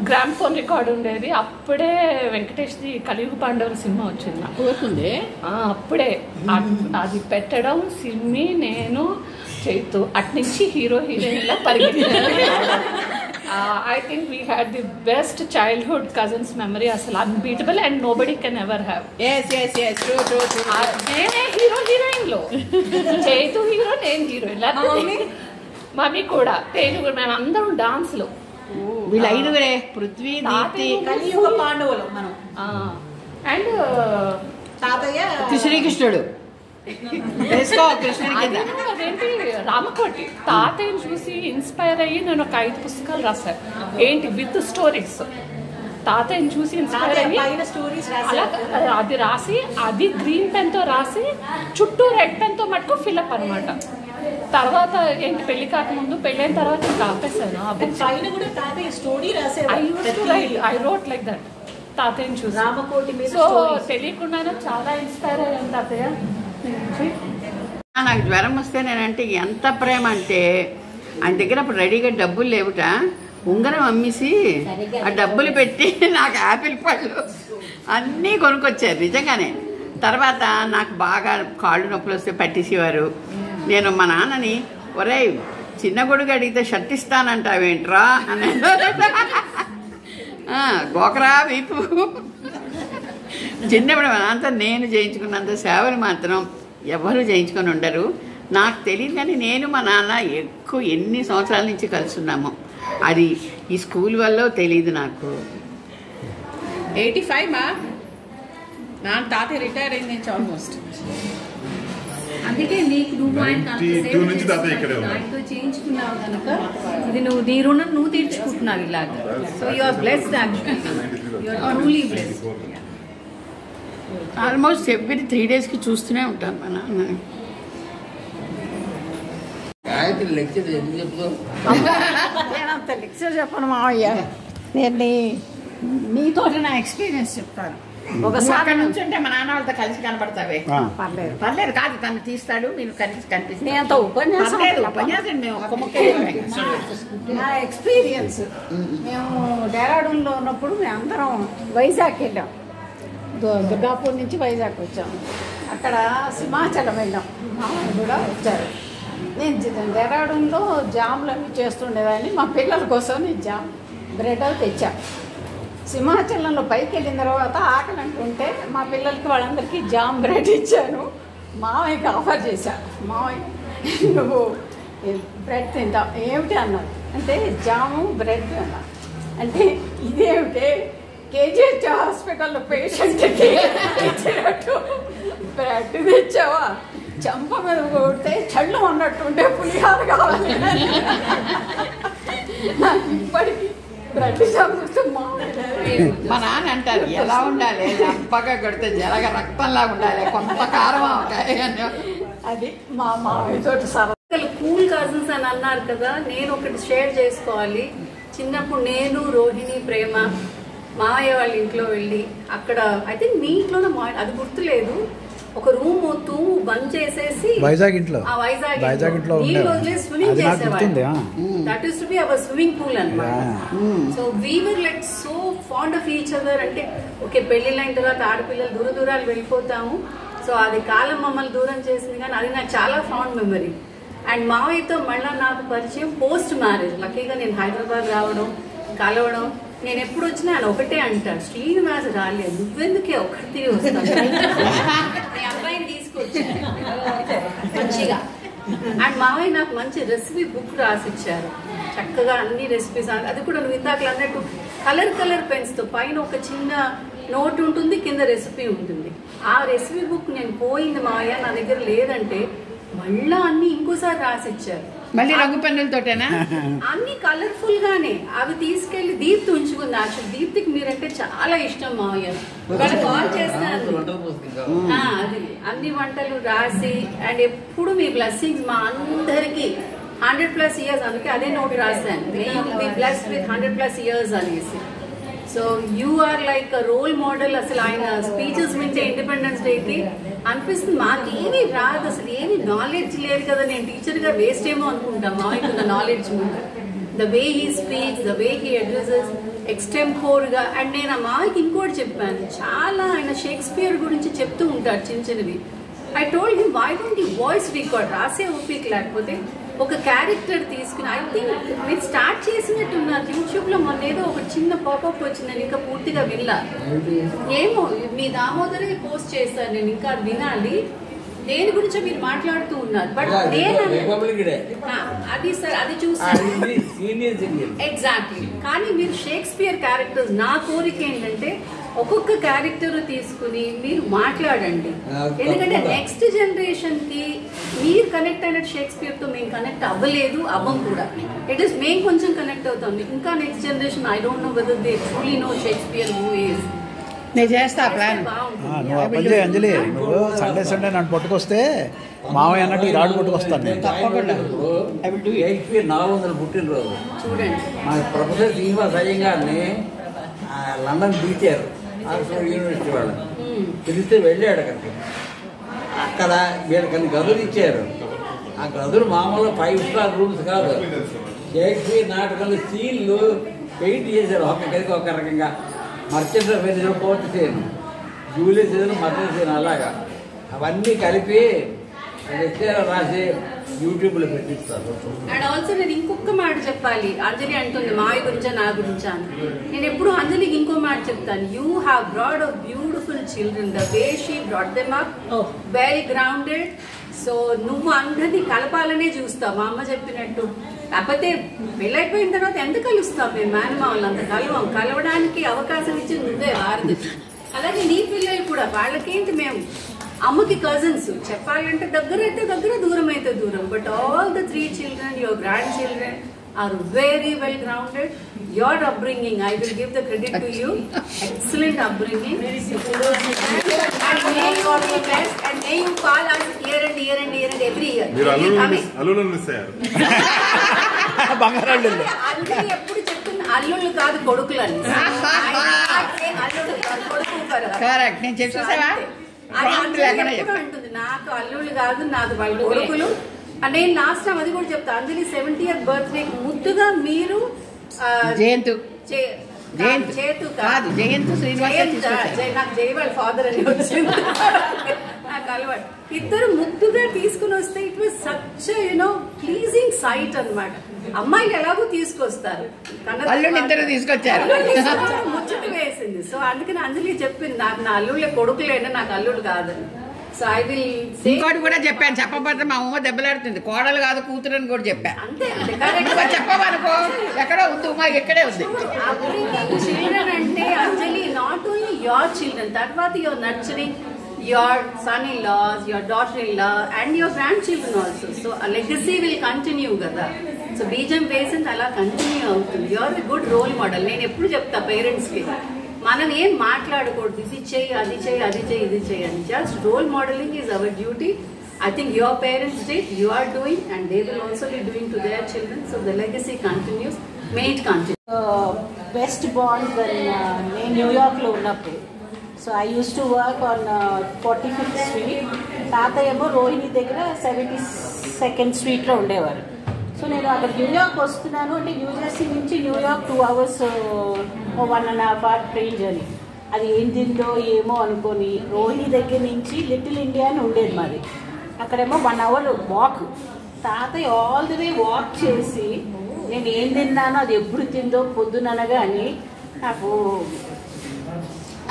గ్రామ్ఫోన్ రికార్డు ఉండేది. అప్పుడే వెంకటేష్ది కలియుగ పాండవుల సినిమా వచ్చింది. అప్పుడే అది పెట్టడం, సిమ్మి, నేను, చైతు అట్నుంచి hero హీరోయిన్లా పరిగెత్తాను. I think we had the best childhood cousins memory. అసలు unbeatable and nobody can ever have. Yes, true. నేనే హీరోయిన్ లో, చైతు హీరో, నేను హీరోయిన్. మమ్మీ కూడా, తేజు కూడా, మేము అందరం డాన్స్ లో. వీళ్ళు 5 పృథ్వీ, దీప్తి, కలియుగ పాండవులు మనం. అండ్ తాతయ్య శ్రీకృష్ణుడు అదేంటి రామకోటి. తాతయ్యని చూసి ఇన్స్పైర్ అయ్యి నేను ఒక 5 పుస్తకాలు రాశాను. ఏంటి విత్ స్టోరీస్. తాతయ్యని చూసి ఇన్స్పైర్ అయ్యి అలా అది రాసి, అది గ్రీన్ పెన్తో రాసి చుట్టూ రెడ్ పెన్తో మటుకు ఫిల్అప్ అనమాట. తర్వాత ఏంటి పెళ్లి కాకముందు పెళ్ళైన తర్వాత ఇంకా ఆపేసాను ఆ బుక్. పైన కూడా తాతయ్య స్టోరీ రాసేవారు. ఐ రోట్ లైక్ దట్ తాతయ్యని చూసి రామకోటి మీద. సో తెలియకుండానే చాలా ఇన్స్పైర్ అయ్యాను తాతయ్య నుంచి. నాకు జ్వరం వస్తే నేనంటే ఎంత ప్రేమ అంటే ఆయన దగ్గర అప్పుడు రెడీగా డబ్బులు లేవుట, ఉంగరం అమ్మేసి ఆ డబ్బులు పెట్టి నాకు యాపిల్ పళ్ళు అన్నీ కొనుక్కొచ్చారు నిజంగానే. తర్వాత నాకు బాగా కాళ్ళు నొప్పులు వస్తే పట్టేసేవారు. నేను మా నాన్నని ఒరేయ్ చిన్న కొడుకు అడిగితే షర్ట్ ఇస్తానంటావేంట్రా అని గోకరా వీపు. చిన్నప్పుడు మా నాన్నతో నేను చేయించుకున్నంత సేవలు మాత్రం ఎవరు చేయించుకొని ఉండరు. నాకు తెలియదు కానీ నేను మా నాన్న ఎక్కువ ఎన్ని సంవత్సరాల నుంచి కలిసి ఉన్నాము. అది ఈ స్కూల్ వల్ల తెలియదు నాకు. 85 మా నా తాతయ్య రిటైర్ అయింది నుంచి ఆల్మోస్ట్. అందుకే నీకు నువ్వు ఆయనతో చేయించుకున్నావు కనుక ఇది నువ్వు నీ రుణం నువ్వు తీర్చుకుంటున్నావు ఇలాగా. So you are blessed actually, you are truly blessed. Almost every 3 daysకి చూస్తూనే ఉంటాను మా నాన్నని. గాయత్రి లెక్చర్ ఎందుకు చెప్తావు? నేనంత లెక్చర్ చెప్పను మావయ్య, నేను నీతో నా ఎక్స్పీరియన్స్ చెప్తాను. ఒకసారి నుంచి అంటే మా నాన్న వాళ్ళతో కలిసి కనపడతావే, పర్లేదు పర్లేదు కాదు తను తీస్తాడు మీరు కలిసి కనిపిస్తుంది. నేను ఉపన్యాసం మేము ఒక్క ముక్క నా ఎక్స్పీరియన్స్. మేము డెహ్రాడూన్లో ఉన్నప్పుడు మేము అందరం వైజాగ్ వెళ్ళాం. దుర్గాపూర్ నుంచి వైజాగ్ వచ్చాం. అక్కడ సింహాచలం వెళ్ళాం, మామూలు కూడా వచ్చారు. నేను డెహ్రాడూన్లో జామ్లు అవి చేస్తుండేదాన్ని. మా పిల్లల కోసం నేను జామ్ బ్రెడ్ అవి తెచ్చా. సింహాచలంలో పైకి వెళ్ళిన తర్వాత ఆకలి అంటుంటే మా పిల్లలకి వాళ్ళందరికీ జామ్ బ్రెడ్ ఇచ్చాను. మామయ్యకి ఆఫర్ చేశా, మామయ్య నువ్వు బ్రెడ్ తింటావు ఏమిటి అన్నారు. అంటే జాము బ్రెడ్ అన్నా. అంటే ఇదేమిటి కేజీహెచ్ హాస్పిటల్లో పేషెంట్కి ఇచ్చినట్టు బ్రెడ్ తెచ్చావా, చంప మీద కొడితే చళ్ళు అన్నట్టుంటే పులిహార కావాలి. నాకు ఇప్పటికీ బ్రెడ్ చంపుతూ మా నాన్న అంటారు ఎలా ఉండాలి, చంపగా కొడితే జలగ రక్తంలా ఉండాలి, కొంత కారం అది మా మామయ్యతో సరదా. కూల్ కజిన్స్ అని అన్నారు కదా, నేను ఒకటి షేర్ చేసుకోవాలి. చిన్నప్పుడు నేను రోహిణి ప్రేమ మామయ్య వాళ్ళ ఇంట్లో వెళ్ళి అక్కడ ఐ థింక్ మీ ఇంట్లోనే అది గుర్తులేదు, ఒక రూమ్ తూము బంద్ చేసేసి వైజాగ్ ఇంట్లో నీళ్ళు వదిలేసి స్విమ్మింగ్ చేసేవాళ్ళు. That is to be our swimming pool అన్నమాట. So we were like so fond of each other. అంటే ఓకే పెళ్లిళ్ళైన తర్వాత ఆడపిల్లలు దూర దూరాలు వెళ్ళిపోతాము. సో అది కాలం మమ్మల్ని దూరం చేసింది, కానీ అది నాకు చాలా ఫాండ్ మెమరీ. అండ్ మావయ్యతో మళ్ళీ నాకు పరిచయం పోస్ట్ మ్యారేజ్. లక్కీగా నేను హైదరాబాద్ రావడం కలవడం. నేను ఎప్పుడు వచ్చినా ఆయన ఒకటే అంటాడు, శ్రీనివాస్ రాలేదు నువ్వెందుకే ఒకటి వస్తాను, మీ అబ్బాయిని తీసుకొచ్చాను మంచిగా. అండ్ మావయ్య నాకు మంచి రెసిపీ బుక్ రాసిచ్చారు, చక్కగా అన్ని రెసిపీస్. అది కూడా నువ్వు ఇందాక అన్నట్టు కలర్ పెన్స్ తో పైన ఒక చిన్న నోట్ ఉంటుంది, కింద రెసిపీ ఉంటుంది. ఆ రెసిపీ బుక్ నేను పోయింది మావయ్య నా దగ్గర లేదంటే మళ్ళా అన్ని ఇంకోసారి రాసిచ్చారు. మళ్ళీ రంగు పెన్నులతోటేనా? అన్ని కలర్ఫుల్ గానే అవి తీసుకెళ్లి దీప్తి ఉంచుకుంది. యాక్చువల్ దీప్తికి మీరంటే చాలా ఇష్టం మావయ్య, కాల్ చేస్తాను. అది అన్ని వంటలు రాసి అండ్ ఎప్పుడు మీ బ్లెస్సింగ్స్ మా అందరికి 100+ years. అందుకే అదే నోట్ రాశాను, may you be blessed with 100+ years అనేసి. So you are like role model. అసలు ఆయన స్పీచెస్ వింటే ఇండిపెండెన్స్ డేకి అనిపిస్తుంది మాకేమీ రాదు, అసలు ఏమీ నాలెడ్జ్ లేదు కదా, నేను టీచర్గా వేస్ట్ ఏమో అనుకుంటాం. మాకున్న knowledge the way he speaks, the way he addresses ఎక్స్టెంపోర్గా. అండ్ నేను ఆ మాకి ఇంకోటి చెప్పాను, చాలా ఆయన షేక్స్పియర్ గురించి చెప్తూ ఉంటారు చిన్న చిన్నవి. I told him why don't you voice record, రాసే ఓపిక లేకపోతే ఒక క్యారెక్టర్ తీసుకుని. ఐ థింక్ మీరు స్టార్ట్ చేసినట్టున్నారు యూట్యూబ్లో. మొన్న ఏదో ఒక చిన్న పాపప్ వచ్చింది, నేను ఇంకా పూర్తిగా వినలా. ఏమో మీ దామోదరే పోస్ట్ చేశాను, నేను ఇంకా వినాలి. దేని గురించో మీరు మాట్లాడుతూ ఉన్నారు. బట్ అది సార్ అది చూసాను ఎగ్జాక్ట్లీ. కానీ మీరు షేక్స్పియర్ క్యారెక్టర్స్, నా కోరిక ఏంటంటే ఒక్కొక్క క్యారెక్టర్ తీసుకుని మీరు మాట్లాడండి. ఎందుకంటే నెక్స్ట్ జనరేషన్ కి మీరు కనెక్ట్ అయినట్టు షేక్స్పియర్ తో మేము కనెక్ట్ అవ్వలేదు, అవ్వం కూడా. ఇట్ ఈస్ మేము కొంచెం కనెక్ట్ అవుతాం. ఇంకా next generation I don't know whether they truly know Shakespeare who is. నేను చేస్తా ప్లాన్. నువ్వు పని చేయి అంజలి, నువ్వు సండే నన్ను పట్టుకొస్తే మావయ్య అన్నట్టు ఈ రాడు కొట్టుకొస్తాను నేను. తప్పకుండా 400 పుట్టినరోజు చూడండి. మా ప్రొఫెసర్ శ్రీనివాస్ అయ్యంగారిని లండన్ పిలిచారు ఆక్స్ఫర్డ్ యూనివర్సిటీ వాళ్ళు. పిలిస్తే వెళ్ళాడు అక్కడికి. అక్కడ వీళ్ళకని గదులు ఇచ్చారు. ఆ గదులు మామూలు 5 స్టార్ రూమ్స్ కాదు. షేక్స్పియర్ నాటకాలు సీన్లు పెయింట్ చేశారు. ఒక గదికి ఒక రకంగా. Merchant of Venice fourth scene, Julius సీజన్ మదర్ సీన్ అలాగా అవన్నీ కలిపి రాసి యూట్యూబ్లో పెట్టిస్తారు. అండ్ ఆల్సో నేను ఇంకొక మాట చెప్పాలి. అంజలి అంటుంది మాయ గురించా నా గురించా అని. నేను ఎప్పుడు అంజలికి ఇంకో మాట చెప్తాను. You have broad a beautiful children. The way she broad them up well grounded. So నువ్వు అందరినీ కలపాలనే చూస్తావు మా అమ్మ చెప్పినట్టు. కాకపోతే పెళ్ళైపోయిన తర్వాత ఎంత కలుస్తాం మేము మేనమావులు అంత కలవడానికి అవకాశం ఇచ్చి నువ్వే వారధి. అలాగే నీ పిల్లలు కూడా వాళ్ళకేంటి మేము అమ్మకి కజిన్స్ చెప్పాలంటే దగ్గర అయితే దగ్గర దూరం అయితే దూరం. But all the 3 children, your grandchildren are very well grounded. Your upbringing, I will give the credit to you. Excellent upbringing. And may you be blessed and may you call us year and year and year and every year. మీరు అల్లుళ్ళు miss అయ్యారు. అందుకే ఎప్పుడు చెప్తున్నా అల్లుళ్ళు కాదు కొడుకులని. అల్లుళ్ళు కాదు కొడుకు. కరెక్ట్. నేను చెప్పేసావా అంటుంది నాకు అల్లుళ్ళు కాదు నాకు వాళ్ళు కొడుకులు. నేను లాస్ట్ టైం అది కూడా చెప్తా. అంజలి 70th బర్త్డే ముద్దుగా మీరు జయంతు కాదు జయంతు నాకు జయ వాళ్ళ ఫాదర్ అని వచ్చింది నాకు అలవాటు. ఇద్దరు ముద్దుగా తీసుకుని వస్తే it was such pleasing sight అన్నమాట. అమ్మాయిలు ఎలాగో తీసుకొస్తారు, ఇద్దరు తీసుకొచ్చారు, ముచ్చట వేసింది. సో అందుకని అంజలి చెప్పింది నాకు నా అల్లుళ్ళ కొడుకులేనా నాకు అల్లుడు కాదని. సో ఐ విల్ ఇంకోటి కూడా చెప్పాను. చెప్పకపోతే మా అమ్మ దెబ్బలాడుతుంది. కోడలు కాదు కూతురు అని కూడా చెప్పాను. అంతే చెప్పమనుకో ఎక్కడో ఉంది ఉమా ఇక్కడే ఉంది. చిల్డ్రన్ అంటే అంజలి నాట్ ఓన్లీ యువర్ చిల్డ్రన్, తర్వాత your nurturing your son-in-laws, your daughter-in-law and your grandchildren also. So a legacy will continue kada. So beejam వేసింది అలా కంటిన్యూ అవుతుంది. You are a good role model. నేను ఎప్పుడు చెప్తా పేరెంట్స్ కి మనం ఏం మాట్లాడకూడదు, ఇది చేయి అది చేయి అది చేయి ఇది చేయి అని. Just roll modelling is our duty. I think your parents did, you are doing and they will also be doing to their children. So the legacy continues. May it continue. Best bond when నేను న్యూయార్క్లో ఉన్నప్పుడు. So I use to work on 45th street. తాతయ్య ఏమో రోహిణి దగ్గర 72nd స్ట్రీట్లో ఉండేవారు. So నేను అక్కడ న్యూయార్క్ వస్తున్నాను అంటే న్యూజెర్సీ నుంచి New York 2 hours 1.5 hour train journey. అది ఏం తిందో ఏమో అనుకొని రోహిణి దగ్గర నుంచి లిటిల్ ఇండియా అని ఉండేది మాది. అక్కడేమో 1 hour వాక్. తాతయ్య ఆల్ ది వే వాక్ చేసి నేను ఏం తిన్నానో అది ఎప్పుడు తిందో పొద్దుననగా అని నాకు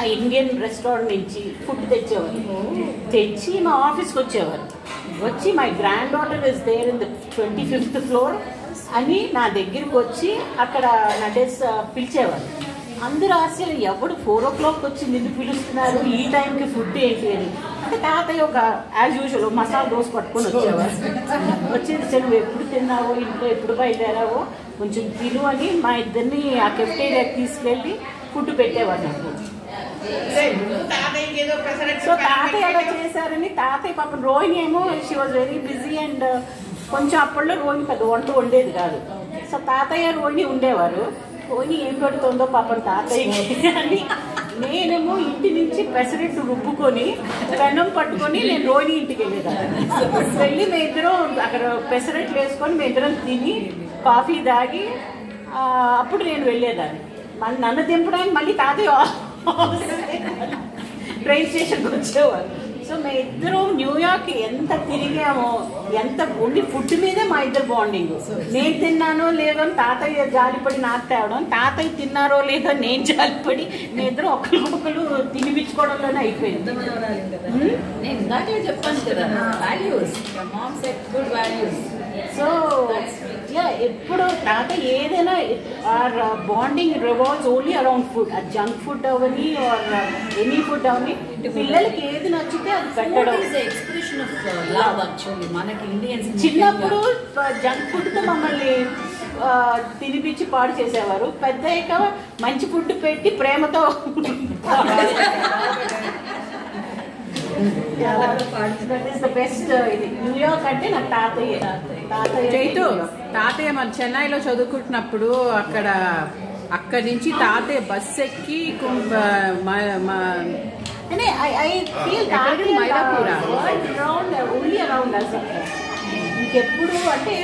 ఆ ఇండియన్ రెస్టారెంట్ నుంచి ఫుడ్ తెచ్చేవారు. తెచ్చి మా ఆఫీస్కి వచ్చేవారు. వచ్చి my granddaughter is there in the 25th floor అని నా దగ్గరికి వచ్చి అక్కడ నా డెస్క్ పిలిచేవారు. అందరూ ఆశ్చర్యం, ఎవడు 4 o'clock వచ్చి నిన్ను పిలుస్తున్నారు, ఈ టైంకి ఫుడ్ ఏంటి అని. అంటే తాతయ్య ఒక యాజ్ యూజువల్ మసాలా దోశ పట్టుకొని వచ్చేవారు. వచ్చేది సరే నువ్వు ఎప్పుడు తిన్నావో ఇంట్లో ఎప్పుడు బయలుదేరావో కొంచెం తిను అని మా ఇద్దరిని ఆ కెఫ్టేరియాకి తీసుకెళ్ళి ఫుడ్ పెట్టేవారు నాకు. సో తాతయ్య అలా చేశారని తాతయ్య పాపం రోహిణి ఏమో she was very busy and కొంచెం అప్పట్లో రోహిణి పెద్ద వంట వండేది కాదు. సో తాతయ్య రోహిణి ఉండేవారు. రోహిణి ఏం పెడుతుందో పాపం తాతయ్య అని నేనేమో ఇంటి నుంచి పెసరెట్టు రుబ్బుకొని పెనం పట్టుకొని నేను రోహిణి ఇంటికి వెళ్ళేదాన్ని. వెళ్ళి మేము ఇద్దరం అక్కడ పెసరెట్లు వేసుకొని మేము ఇద్దరం తిని కాఫీ తాగి అప్పుడు నేను వెళ్ళేదాన్ని. మళ్ళీ నన్ను దింపడానికి మళ్ళీ తాతయ్య ట్రైన్ స్టేషన్కి వచ్చేవారు. సో మేము ఇద్దరం న్యూయార్క్ ఎంత తిరిగామో, ఎంత ఓన్లీ ఫుడ్ మీదే మా ఇద్దరు బాండింగ్. నేను తిన్నానో లేదో అని తాతయ్య జాలిపడి నాకు తేవడం, తాతయ్య తిన్నారో లేదో నేను జాలిపడి మీ ఇద్దరు ఒకరికొకరు తినిపించుకోవడంలోనే అయిపోయింది. నేను ఇందాకే చెప్పాను కదా వాల్యూస్. సో ఎప్పుడు తాతయ్య ఏదైనా our bonding revolves only around food. ఆ జంక్ ఫుడ్ అవని ఆర్ ఎనీ ఫుడ్ అవని పిల్లలకి ఏది నచ్చితే అది పెట్టడం. చిన్నప్పుడు జంక్ ఫుడ్తో మమ్మల్ని తినిపించి పాడు చేసేవారు. పెద్దయ్యాక మంచి ఫుడ్ పెట్టి ప్రేమతో బెస్ట్ ఇది న్యూయార్క్ అంటే నాకు తాతయ్య చైతు తాతయ్య మన చెన్నైలో చదువుకుంటున్నప్పుడు అక్కడి నుంచి తాతయ్య బస్ ఎక్కి ఇంకెప్పుడు అంటే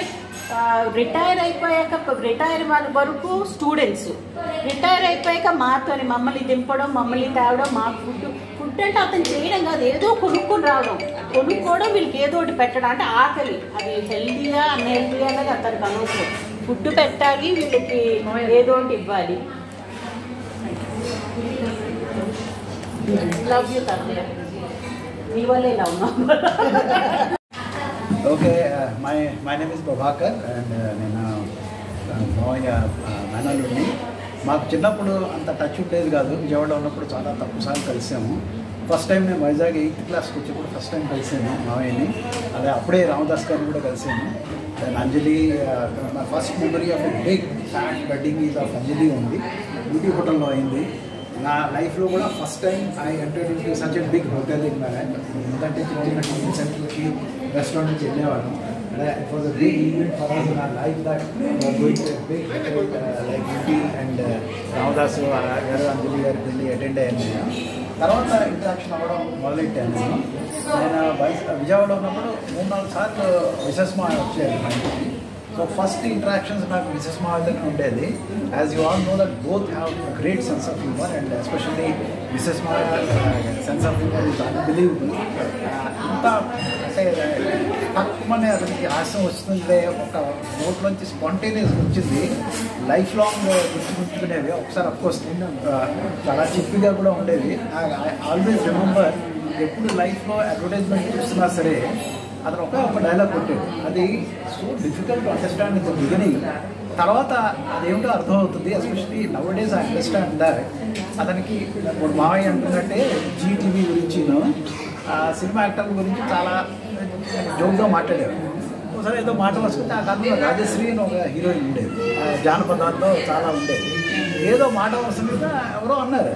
రిటైర్ అయిపోయాక రిటైర్ వాళ్ళ వరకు స్టూడెంట్స్ రిటైర్ అయిపోయాక మాతోని మమ్మల్ని దింపడం మమ్మల్ని తేవడం మాకు ఫుడ్ అంటే అతను చేయడం కాదు, ఏదో కొనుక్కొని రావడం, కొనుక్కోవడం, వీళ్ళకి ఏదో ఒకటి పెట్టడం. అంటే ఆకలి అది హెల్తీగా అన్హెల్తీగా అనేది అతనికి అనవసరం. ఫుడ్ పెట్టాలి, వీళ్ళకి ఏదో ఒకటి ఇవ్వాలి. లవ్ యూ తాతయ్య, మీ వల్లే ఇలా ఉన్నాం. Okay, my name is Prabhakar and నేను మావయ్య మేనల్లుడిని. మాకు చిన్నప్పుడు అంత టచ్ ఉండేది కాదు. విజయవాడలో ఉన్నప్పుడు చాలా తక్కువ సార్లు కలిసాము. ఫస్ట్ టైం నేను వైజాగ్ 8th క్లాస్కి వచ్చినప్పుడు ఫస్ట్ టైం కలిసాను మావయ్యని. అదే అప్పుడే రామదాస్ గారిని కూడా కలిసాను. Then Anjali, my first memory of a big fat wedding is of Anjali ఉంది. బ్యూటీ హోటల్లో అయింది. నా లైఫ్లో కూడా first time I entered in to such a big hotel in my life. ఎందుకంటే చిన్న టిఫిన్ సెంటర్కి రెస్టారెంట్ నుంచి వెళ్ళేవాడు. It was a big event for us in our life that going to big like Beauty and Ramadas గారు అంజలి గారికి వెళ్ళి attend అయ్యాను. తర్వాత ఇంట్రాక్షన్ అవ్వడం మొదలెట్టాను. నేను విజయవాడలో ఉన్నప్పుడు 3-4 సార్లు మిసెస్ మా వచ్చారు మా ఇంటికి. సో ఫస్ట్ ఇంటరాక్షన్స్ నాకు మిసెస్ మావతోనే ఉండేది. As you all know that both have great sense of humour and especially Mrs మా sense of humour is unbelievable. అంత అంటే తక్కువనే అతనికి హాస్యం వస్తుందే, ఒక నోట్లోంచి స్పాంటేనియస్ వచ్చింది, లైఫ్ లాంగ్ గుర్తుకునేవి. ఒకసారి అఫ్కోర్స్ చాలా చిప్పిగా కూడా ఉండేది. ఐ ఆల్వేస్ రిమెంబర్ ఎప్పుడు లైఫ్లో అడ్వర్టైజ్మెంట్ చూస్తున్నా సరే అతను ఒక డైలాగ్ కొట్టాడు. అది so difficult to understand in the beginning. తర్వాత అదేమిటో అర్థమవుతుంది. Especially now days I understand that అతనికి ఇప్పుడు మావయ్య అంటున్నట్టే జీటీవీ గురించి సినిమా యాక్టర్ల గురించి చాలా జోక్గా మాట్లాడేవారు. ఒకసారి ఏదో మాటలు వస్తుంటే ఆ కాలంలో రాజశ్రీ అని ఒక హీరోయిన్ ఉండేది, జానపదాల్లో చాలా ఉండేది. ఏదో మాట వస్తుంటే ఎవరో అన్నారు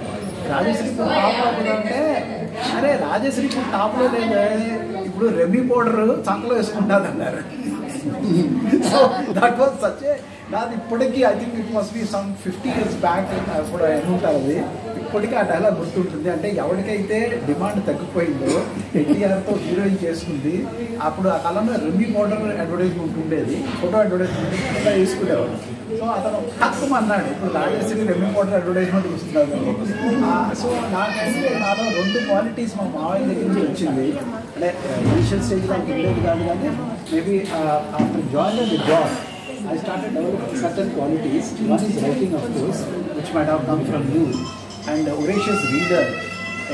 రాజశ్రీ టాప్లో అంటే, అరే రాజశ్రీ టాప్లో లేదు, ఇప్పుడు రెమీ పౌడర్ చంకలో వేసుకుంటుంది అన్నారు. So that was such a నాది ఇప్పటికీ I think it must be some 50 years back ఇప్పుడు ఉంటుంది. అది ఇప్పటికీ ఆ డైలాగ్ గుర్తుంటుంది. అంటే ఎవరికైతే డిమాండ్ తగ్గిపోయిందో ఎన్టీఆర్తో హీరోయిన్ చేసుకుంది, అప్పుడు ఆ కాలంలో రెమీ పౌడర్ అడ్వర్టైజ్మెంట్ ఉండేది, ఫోటో అడ్వర్టైజ్మెంట్ కూడా వేసుకునేవాడు. సో అతను తక్కువ అన్నాడు, ఇప్పుడు రాజశ్రీ రెమీ పౌడర్ అడ్వర్టైజ్మెంట్ ఇస్తున్నాడు. సో నాకైతే నాలో 2 క్వాలిటీస్ మా మావయ్య దగ్గర నుంచి వచ్చింది. అంటే ఇనిషియల్ స్టేజ్ నాకు ఉండేది కాదు, కానీ maybe after join the job I started developing certain qualities. One is writing, of course, which might have come from you, and voracious reader,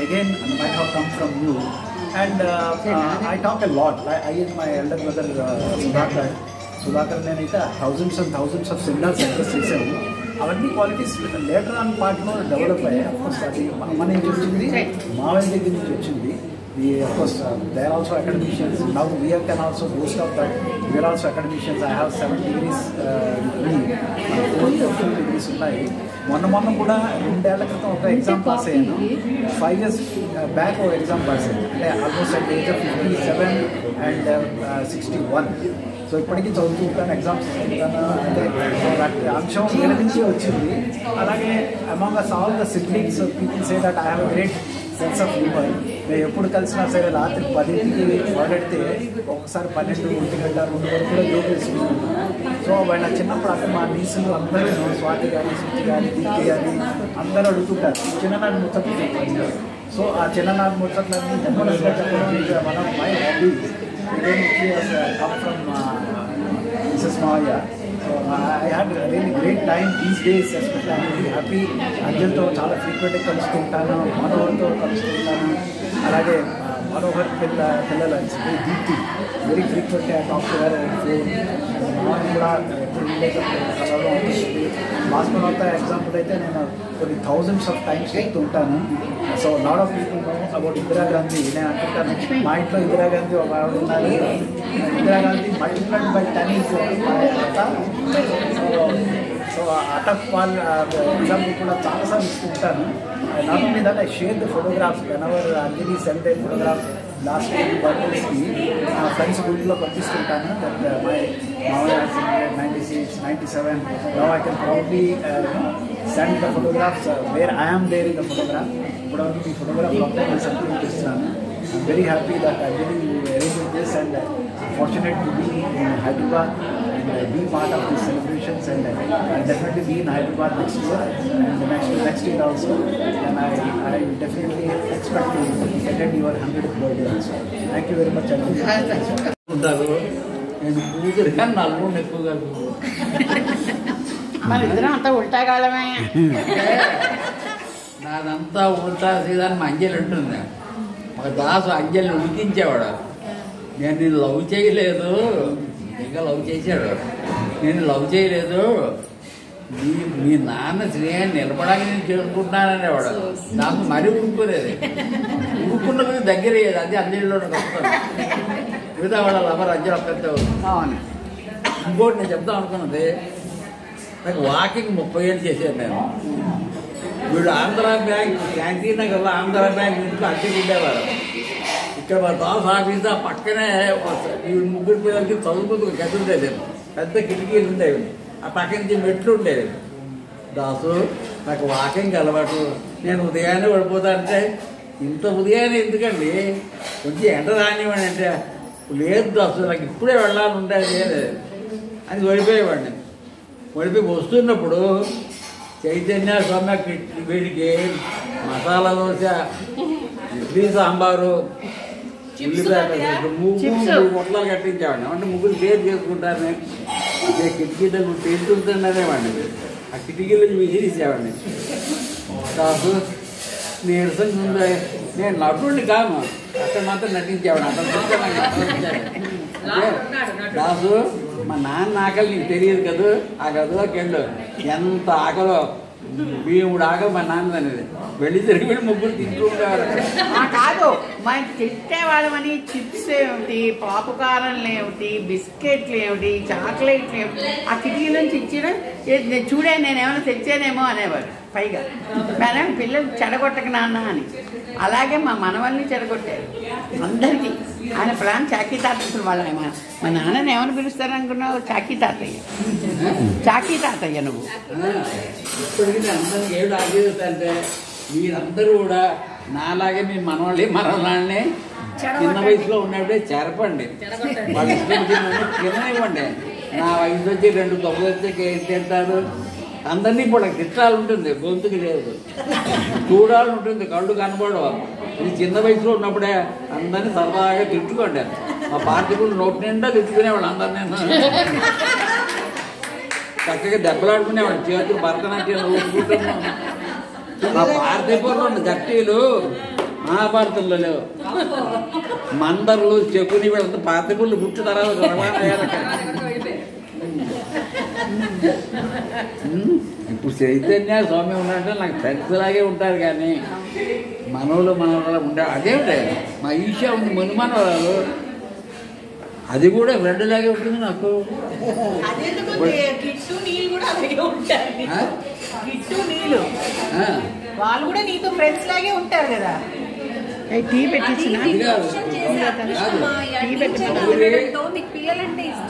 again, might have come from you. And I talk a lot. I and my elder brother Sudhakar నేనైతే thousands and thousands of seminars address చేశాను. అవన్నీ qualities later on పార్ట్లో develop అయ్యాయి. Of course అది మన నుంచి వచ్చింది, మావయ్య దగ్గర నుంచి వచ్చింది. Of course, they are also academicians. Now we can also boast of that. We are also academicians. I have 7 degrees with me. 4 degrees ఉన్నాయి. మొన్న కూడా 2 ఏళ్ల క్రితం ఒక ఎగ్జామ్ పాస్ అయ్యాను. 5 years బ్యాక్ ఒక ఎగ్జామ్ పాస్ అయ్యాను. అంటే almost at age of 57 and 61. So ఇప్పటికీ చదువుతూ ఉంటాను, ఎగ్జామ్స్ చదువుతాను. అంటే అంశం వీళ్ళ నుంచి వచ్చింది. అలాగే among us all the siblings people say that I have a great sense of humour. మేము ఎప్పుడు కలిసినా సరే రాత్రి 10కి మొదలెడితే ఒకసారి 12, 1 గంట, 2 వరకు కూడా జోక్ వేసుకుంటున్నాం. సో వాళ్ళ చిన్నప్పుడు అక్కడ మా నీసులు అందరూ స్వాతి కానీ, శృతి కానీ, దీప్తి కానీ అందరూ అడుగుతుంటారు చిన్ననాటి ముచ్చట్లు చెప్పండి. సో ఆ చిన్ననాటి ముచ్చట్లన్నీ నెమ్మదిగా చెప్పడం మనం my hobby. Come from Mrs మావయ్య. So I had a really great time these days, especially I'm really happy. అంజలితో చాలా ఫ్రీక్వెంట్గా కలుస్తుంటాను, మనోహర్తో కలుస్తుంటాను. అలాగే మనోహర్ పిల్లలు దీప్తి వెరీ ఫ్రీక్వెంట్గా టాక్ టు హర్ ఫోన్. మనం కూడా ఎప్పుడు కలవడం అవుతుంది. భాస్కర్ అవుతా ఎగ్జాంపుల్ అయితే నేను కొన్ని thousands of times చెప్తూ ఉంటాను. So lot of people know about Indira Gandhi. నేను అనుకుంటాను మా ఇంట్లో ఇందిరాగాంధీ ఒక ఆవిడ ఉన్నారు. Indira Gandhi multiplied by 10 so attic వాళ్ళ ఎగ్జాంపుల్ కూడా చాలాసార్లు ఇస్తుంటాను. not only that, I share the photographs whenever Anjali sent a photograph last time birthdays ki friends group lo పంపిస్తుంటాను that my mama has 96, 97. Now I can probably send the photographs where I am there in the photograph. But the photograph lockdown is something interesting. I'm very happy that Anjali arranged this and fortunate to be in Hyderabad and be part of these celebrations, and I'll definitely be in Hyderabad next year and the next year also, and I definitely expect to attend your 100th birthday also. Thank you very much, Anjali. నేను కూతురు కానీ నలుగురు ఎక్కువగా మన ఇద్దరం అంతా ఉల్టాగాలమే. నాదంతా ఉల్టా సీదని మా అంజలి ఉంటుంది. మా దాసు అంజలిని ఉడికించేవాడు. నేను నిన్ను లవ్ చేయలేదు, ఇంకా లవ్ చేశాడు. నేను లవ్ చేయలేదు, మీ నాన్న స్నేహాన్ని నిలబడానికి నేను చేసుకుంటున్నాననేవాడు. నాకు మరీ ఉడుకునేది, ఉడుకున్నది దగ్గర అయ్యేది. అది అంజలిలో వస్తాను. మిగతా వాళ్ళ లవర్ అంజలి ఒక్కరితో. అవును. ఇంకోటి నేను చెప్తాను అనుకున్నది, నాకు వాకింగ్ 30 ఏళ్ళు చేశాను నేను. వీడు ఆంధ్ర బ్యాంక్ క్యాంటీన్ దగ్గర ఆంధ్ర బ్యాంక్ ఇంట్లో అద్దెకి ఉండేవారు. ఇక్కడ మా దాస్ ఆఫీస్ ఆ పక్కనే ముగ్గురు పిల్లలకి చదువుకుంటూ గది ఉండేది, పెద్ద కిటికీలు ఉండేవి. ఆ పక్క నుంచి మెట్లు ఉండేవి. దాసు నాకు వాకింగ్ అలవాటు, నేను ఉదయాన్నే పడిపోతానంటే, ఇంత ఉదయాన్నే ఎందుకండి, కొంచెం ఎండ రానివ్వండి అంటే, లేదు దాసు నాకు ఇప్పుడే వెళ్ళాలని ఉండేది అని వెళ్ళిపోయేవాడిని. వెళ్ళిపోయి వస్తున్నప్పుడు చైతన్య స్వామి వీడికి మసాలా దోశ, ఇడ్లీ సాంబారు, ఉల్లిపాయ ముట్టలు కట్టించేవాడిని. అంటే ముగ్గురు షేర్ చేసుకుంటారని అదే కిటికీ దగ్గర పేరుతుందనేవాడిని. ఆ కిటికీలో విసిరిసేవాడిని. కాదు నీరసంగా ఉందా, నేను నటుడిని కాను, అక్కడ మాత్రం నటించేవాడిని. అక్కడ దాసు మా నాన్న ఆకలి నీకు తెలియదు కదా, ఆ గదిలోకి వెళ్ళు, ఎంత ఆకలో భీముడు ఆకలి మా నాన్న అనేది. వెళ్ళి తిరిగి ముగ్గురు తింటూ ఉండేవారు. కాదు, మనం తిట్టేవాళ్ళమని చిప్స్ ఏమిటి, పాపుకారాలు ఏమిటి, బిస్కెట్లు ఏమిటి, చాక్లెట్లు ఏమిటి, ఆ కిటికీ నుంచి ఇచ్చిన చూడే నేనేమైనా తెచ్చానేమో అనేవారు. పైగా మేడం పిల్లలు చెడగొట్టక నాన్న అని. అలాగే మా మనవల్ని చెడగొట్టారు అందరికీ. ఆయన ప్లాన్ చాకీ తాతయ్య. వాళ్ళ మా నాన్నని ఏమని పిలుస్తారనుకున్నావు? చాకీ తాతయ్య. చాకీ తాతయ్య నువ్వు. ఇప్పటికీ అందరికి ఏడు ఆగేదంటే, మీరందరూ కూడా నాలాగే మీ మనవాళ్ళని చిన్న వయసులో ఉన్నప్పుడే చెరపండి, వాళ్ళ ఇష్టం తిననివ్వండి. నా వయసు వచ్చి 2 తొమ్మిది వచ్చాక ఏం తింటారు? అందరినీ కూడా తిట్టాలి ఉంటుంది, గొంతుకి లేదు, చూడాలి ఉంటుంది, కళ్ళు కనబడవు. ఇది చిన్న వయసులో ఉన్నప్పుడే అందరినీ సరదాగా తిట్టుకోండి. మా పార్టీకులు నోటి నిండా తిట్టుకునేవాళ్ళు అందరినీ. చక్కగా దెబ్బలాడుకునేవాడు, చేతులు భరతనాట్యం ఊరుకుంటున్నాం. మా పార్థిపురంలో ఉన్న జట్టీలు మహాభారతంలో లేవు. మందర్లు చెప్పుని వీళ్ళంతా పార్థిపులు పుట్టిన తర్వాత ఇప్పుడు చైతన్య స్వామి ఉన్నారంటే నాకు పెద్దలాగే ఉంటారు, కానీ మనవులు ఉండే అదేమిటే. మా ఈషా ఉంది మునిమనవరాలు, అది కూడా ఫ్రెండ్లాగే ఉంటుంది నాకు. వాళ్ళు కూడా నీతో ఫ్రెండ్స్ లాగే ఉంటారు కదా. టీ పెట్టించిన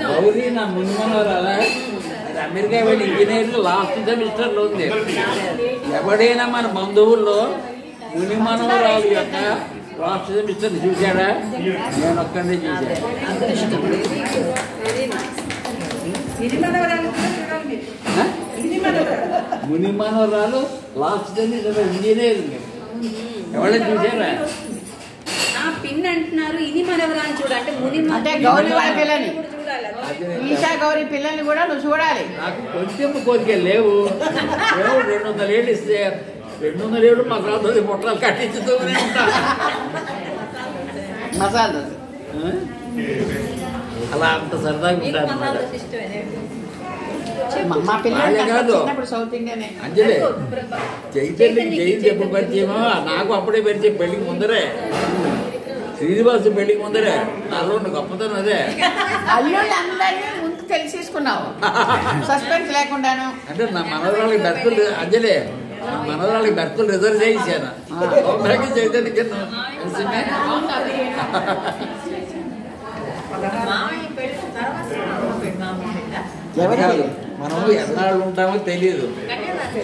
గౌరీ నా మునిమనవరాలా, అమెరికా వెళ్ళి ఇంజనీర్లు లాస్ట్ సెమిస్టర్లో ఉంది. ఎవడైనా మన బంధువుల్లో మునిమనవరాలు యొక్క లాస్ట్ సెమిస్టర్ చూశాడా? నేను ఒక్కడే చూశాను. మునిమనవరాలు లాస్ట్ సెమిస్టర్ ఇంజనీరింగ్ ఎవరైనా చూశారా? పిన్ అంటున్నారు, ఇది మనవరాని చూడాలి. అంటే గౌరీ వాళ్ళ పిల్లని, ఈషా గౌరీ పిల్లల్ని కూడా నువ్వు చూడాలి. నాకు కొంచెం కోరికలు లేవు. 200 ఏళ్ళు ఇస్తే 200 ఏళ్ళు మసాలా పొట్లాలు కట్టించుతూనే ఉంటా. మసాలా అలా అంత సరదాగా ఉంటాను అన్నమాట. మా పిల్లలు కాదు సౌత్ ఇండియన్ అంజలే, చైతన్యకి జయంతి ఎప్పుడు పరిచయమో నాకు అప్పుడే పరిచయం. పెళ్లికి ముందరే, శ్రీనివాసు పెళ్లికి ముందరే. నాలో గొప్పతనం అదే. అల్లుళ్ళు అందరినీ ముందు తెలిసేసుకున్నావు, సస్పెన్స్ లేకుండాను. అంటే నా మనవరాళ్ళకి బెస్టులు అంజలే, మనవాళ్ళకి బెర్తులు రిజర్వ్ చేయించాను చైతన్య కింద కాదు, మనం ఎన్నాళ్ళు ఉంటామో తెలియదు.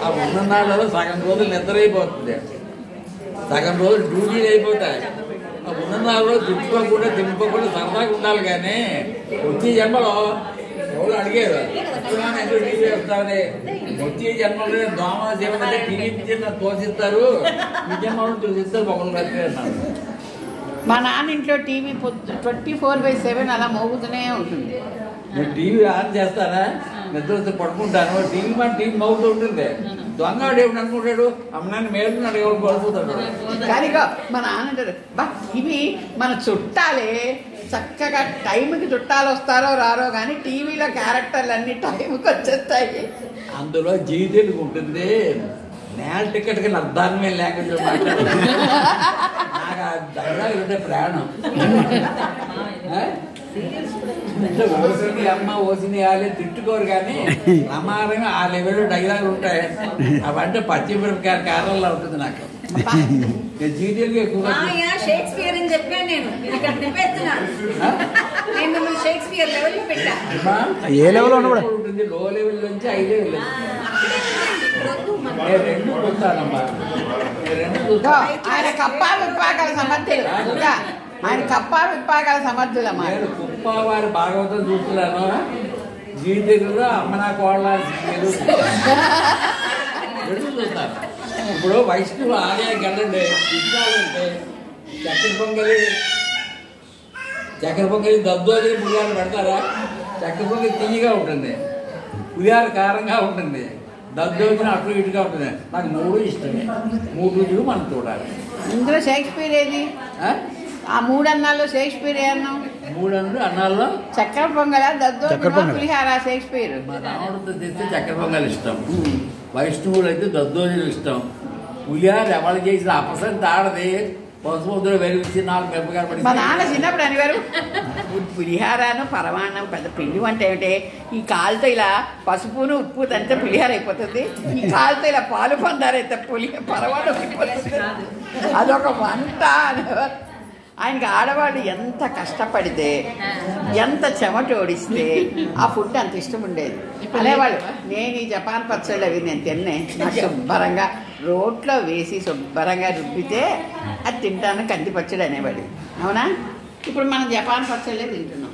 ఆ ఉన్ననాళ్ళలో సగం రోజులు నిద్ర అయిపోతుంది, సగం రోజులు డ్యూటీలు అయిపోతాయి. ఆ ఉన్ననాళ్ళలో తిట్టుకోకుండా తిప్పుకోకుండా సరదాగా ఉండాలి. కానీ వచ్చే జన్మలో ఎవరు అడిగారు ఎందుకు టీవీ వేస్తారని. వచ్చే జన్మలో దోమ జీవనంటే టీవీ తోసిస్తారు, ఈ జన్మలో చూసిస్తారు మొక్కలు బతికేస్తున్నారు. మా నాన్న ఇంట్లో టీవీ 24/7 అలా మోగుతూనే ఉంటుంది. నేను టీవీ ఆన్ చేస్తానా, నిద్ర వస్తే పడుకుంటాను. టీవీ మౌతూ ఉంటుంది. దొంగడు ఏమిటి అనుకుంటాడు, అమ్మనాన్ని మేలున్నాడు ఎవరు పడిపోతాడు. కానీ మా నాన్న అంటారు, బా ఇవి మన చుట్టాలే, చక్కగా టైంకి చుట్టాలు వస్తారో రారో కానీ టీవీలో క్యారెక్టర్లు అన్ని టైంకి వచ్చేస్తాయి. అందులో జీవితానికి ఉంటుంది. నేల టికెట్కి అర్థాన్మే లాంగ్వేజ్ మాట్లాడారు. నాకు ఆ డైలాగ్ ఉంటే ప్రాణం. ఓసిని అమ్మ ఓసిని వాళ్ళే తిట్టుకోరు కానీ ప్రమాదంగా ఆ లెవెల్లో డైలాగులు ఉంటాయి. అవంటే పచ్చిమిరపకాయ కారంలో ఉంటుంది నాకు. జీవితానికి ఎక్కువగా షేక్స్పియర్ అని చెప్పాను నేను ఇక్కడ తిప్పేస్తున్నాను. నేను మిమ్మల్ని షేక్స్పియర్ లెవెల్ పెట్టా. ఏ లెవెల్ ఉంటుంది, లో లెవెల్ నుంచి హై లెవెల్. రెండు చూస్తానమ్మా, ఆయన కప్పా విప్పాగల సమర్థులు, ఆయన కప్పా విప్పాగల సమర్థులమ్మా. నేను కుప్ప వారి భాగవతం చూస్తున్నాను. జీవితంలో అమ్మ నా కోళ్ళ రెండు చూస్తాను. ఇప్పుడు వైష్ణవ ఆలయానికి వెళ్ళండి, తింటాలంటే చక్కెర పొంగలి దద్దోజి పులిహార పెడతారా? చక్కెర పొంగలి తీయగా ఉంటుంది, పులిహార కారంగా ఉంటుంది, దద్దోజన అటు ఇటుగా ఉంటుంది. నాకు మూడు ఇష్టమే. 3 రుచులు మనం చూడాలి. ఇందులో షేక్స్పియర్ ఏది? ఆ 3 అన్నాల్లో షేక్స్పియర్ అన్నాం. 3 అన్నాల్లో చక్కెర పొంగల, దద్దోజన, పులిహార షేక్స్పియర్. మా రాముడితో తెస్తే చక్కెర పొంగల్ ఇష్టం, వైష్ణవులు అయితే దద్దోజనం ఇష్టం. పులిహార ఎవరు చేసిన అపసంత ఆడది పసుపులో వెలిగించి 4 మిరపకాయలు పడి. మా నాన్న చిన్నప్పుడు అనేవారు, పులిహారను పరమాన్నం పెద్ద పిండి వంట ఏమిటే, ఈ కాలుతో ఇలా పసుపును ఉప్పు తంటే పులిహార అయిపోతుంది, ఈ కాలుతో ఇలా పాలు పొందారైతే పరమాన్నం అయిపోతుంది, అదొక వంట అనేవారు. ఆయనకి ఆడవాళ్ళు ఎంత కష్టపడితే, ఎంత చెమట ఓడిస్తే ఆ ఫుడ్ అంత ఇష్టం ఉండేది అనేవాళ్ళు. నేను ఈ జపాన్ పచ్చళ్ళు అవి నేను తిన్నే, నాకు శుభ్రంగా రోట్లో వేసి శుభ్రంగా రుబ్బితే అది తింటాను, కంది పచ్చడి అనేవాడు. అవునా? ఇప్పుడు మనం జపాన్ పచ్చళ్ళే తింటున్నాం.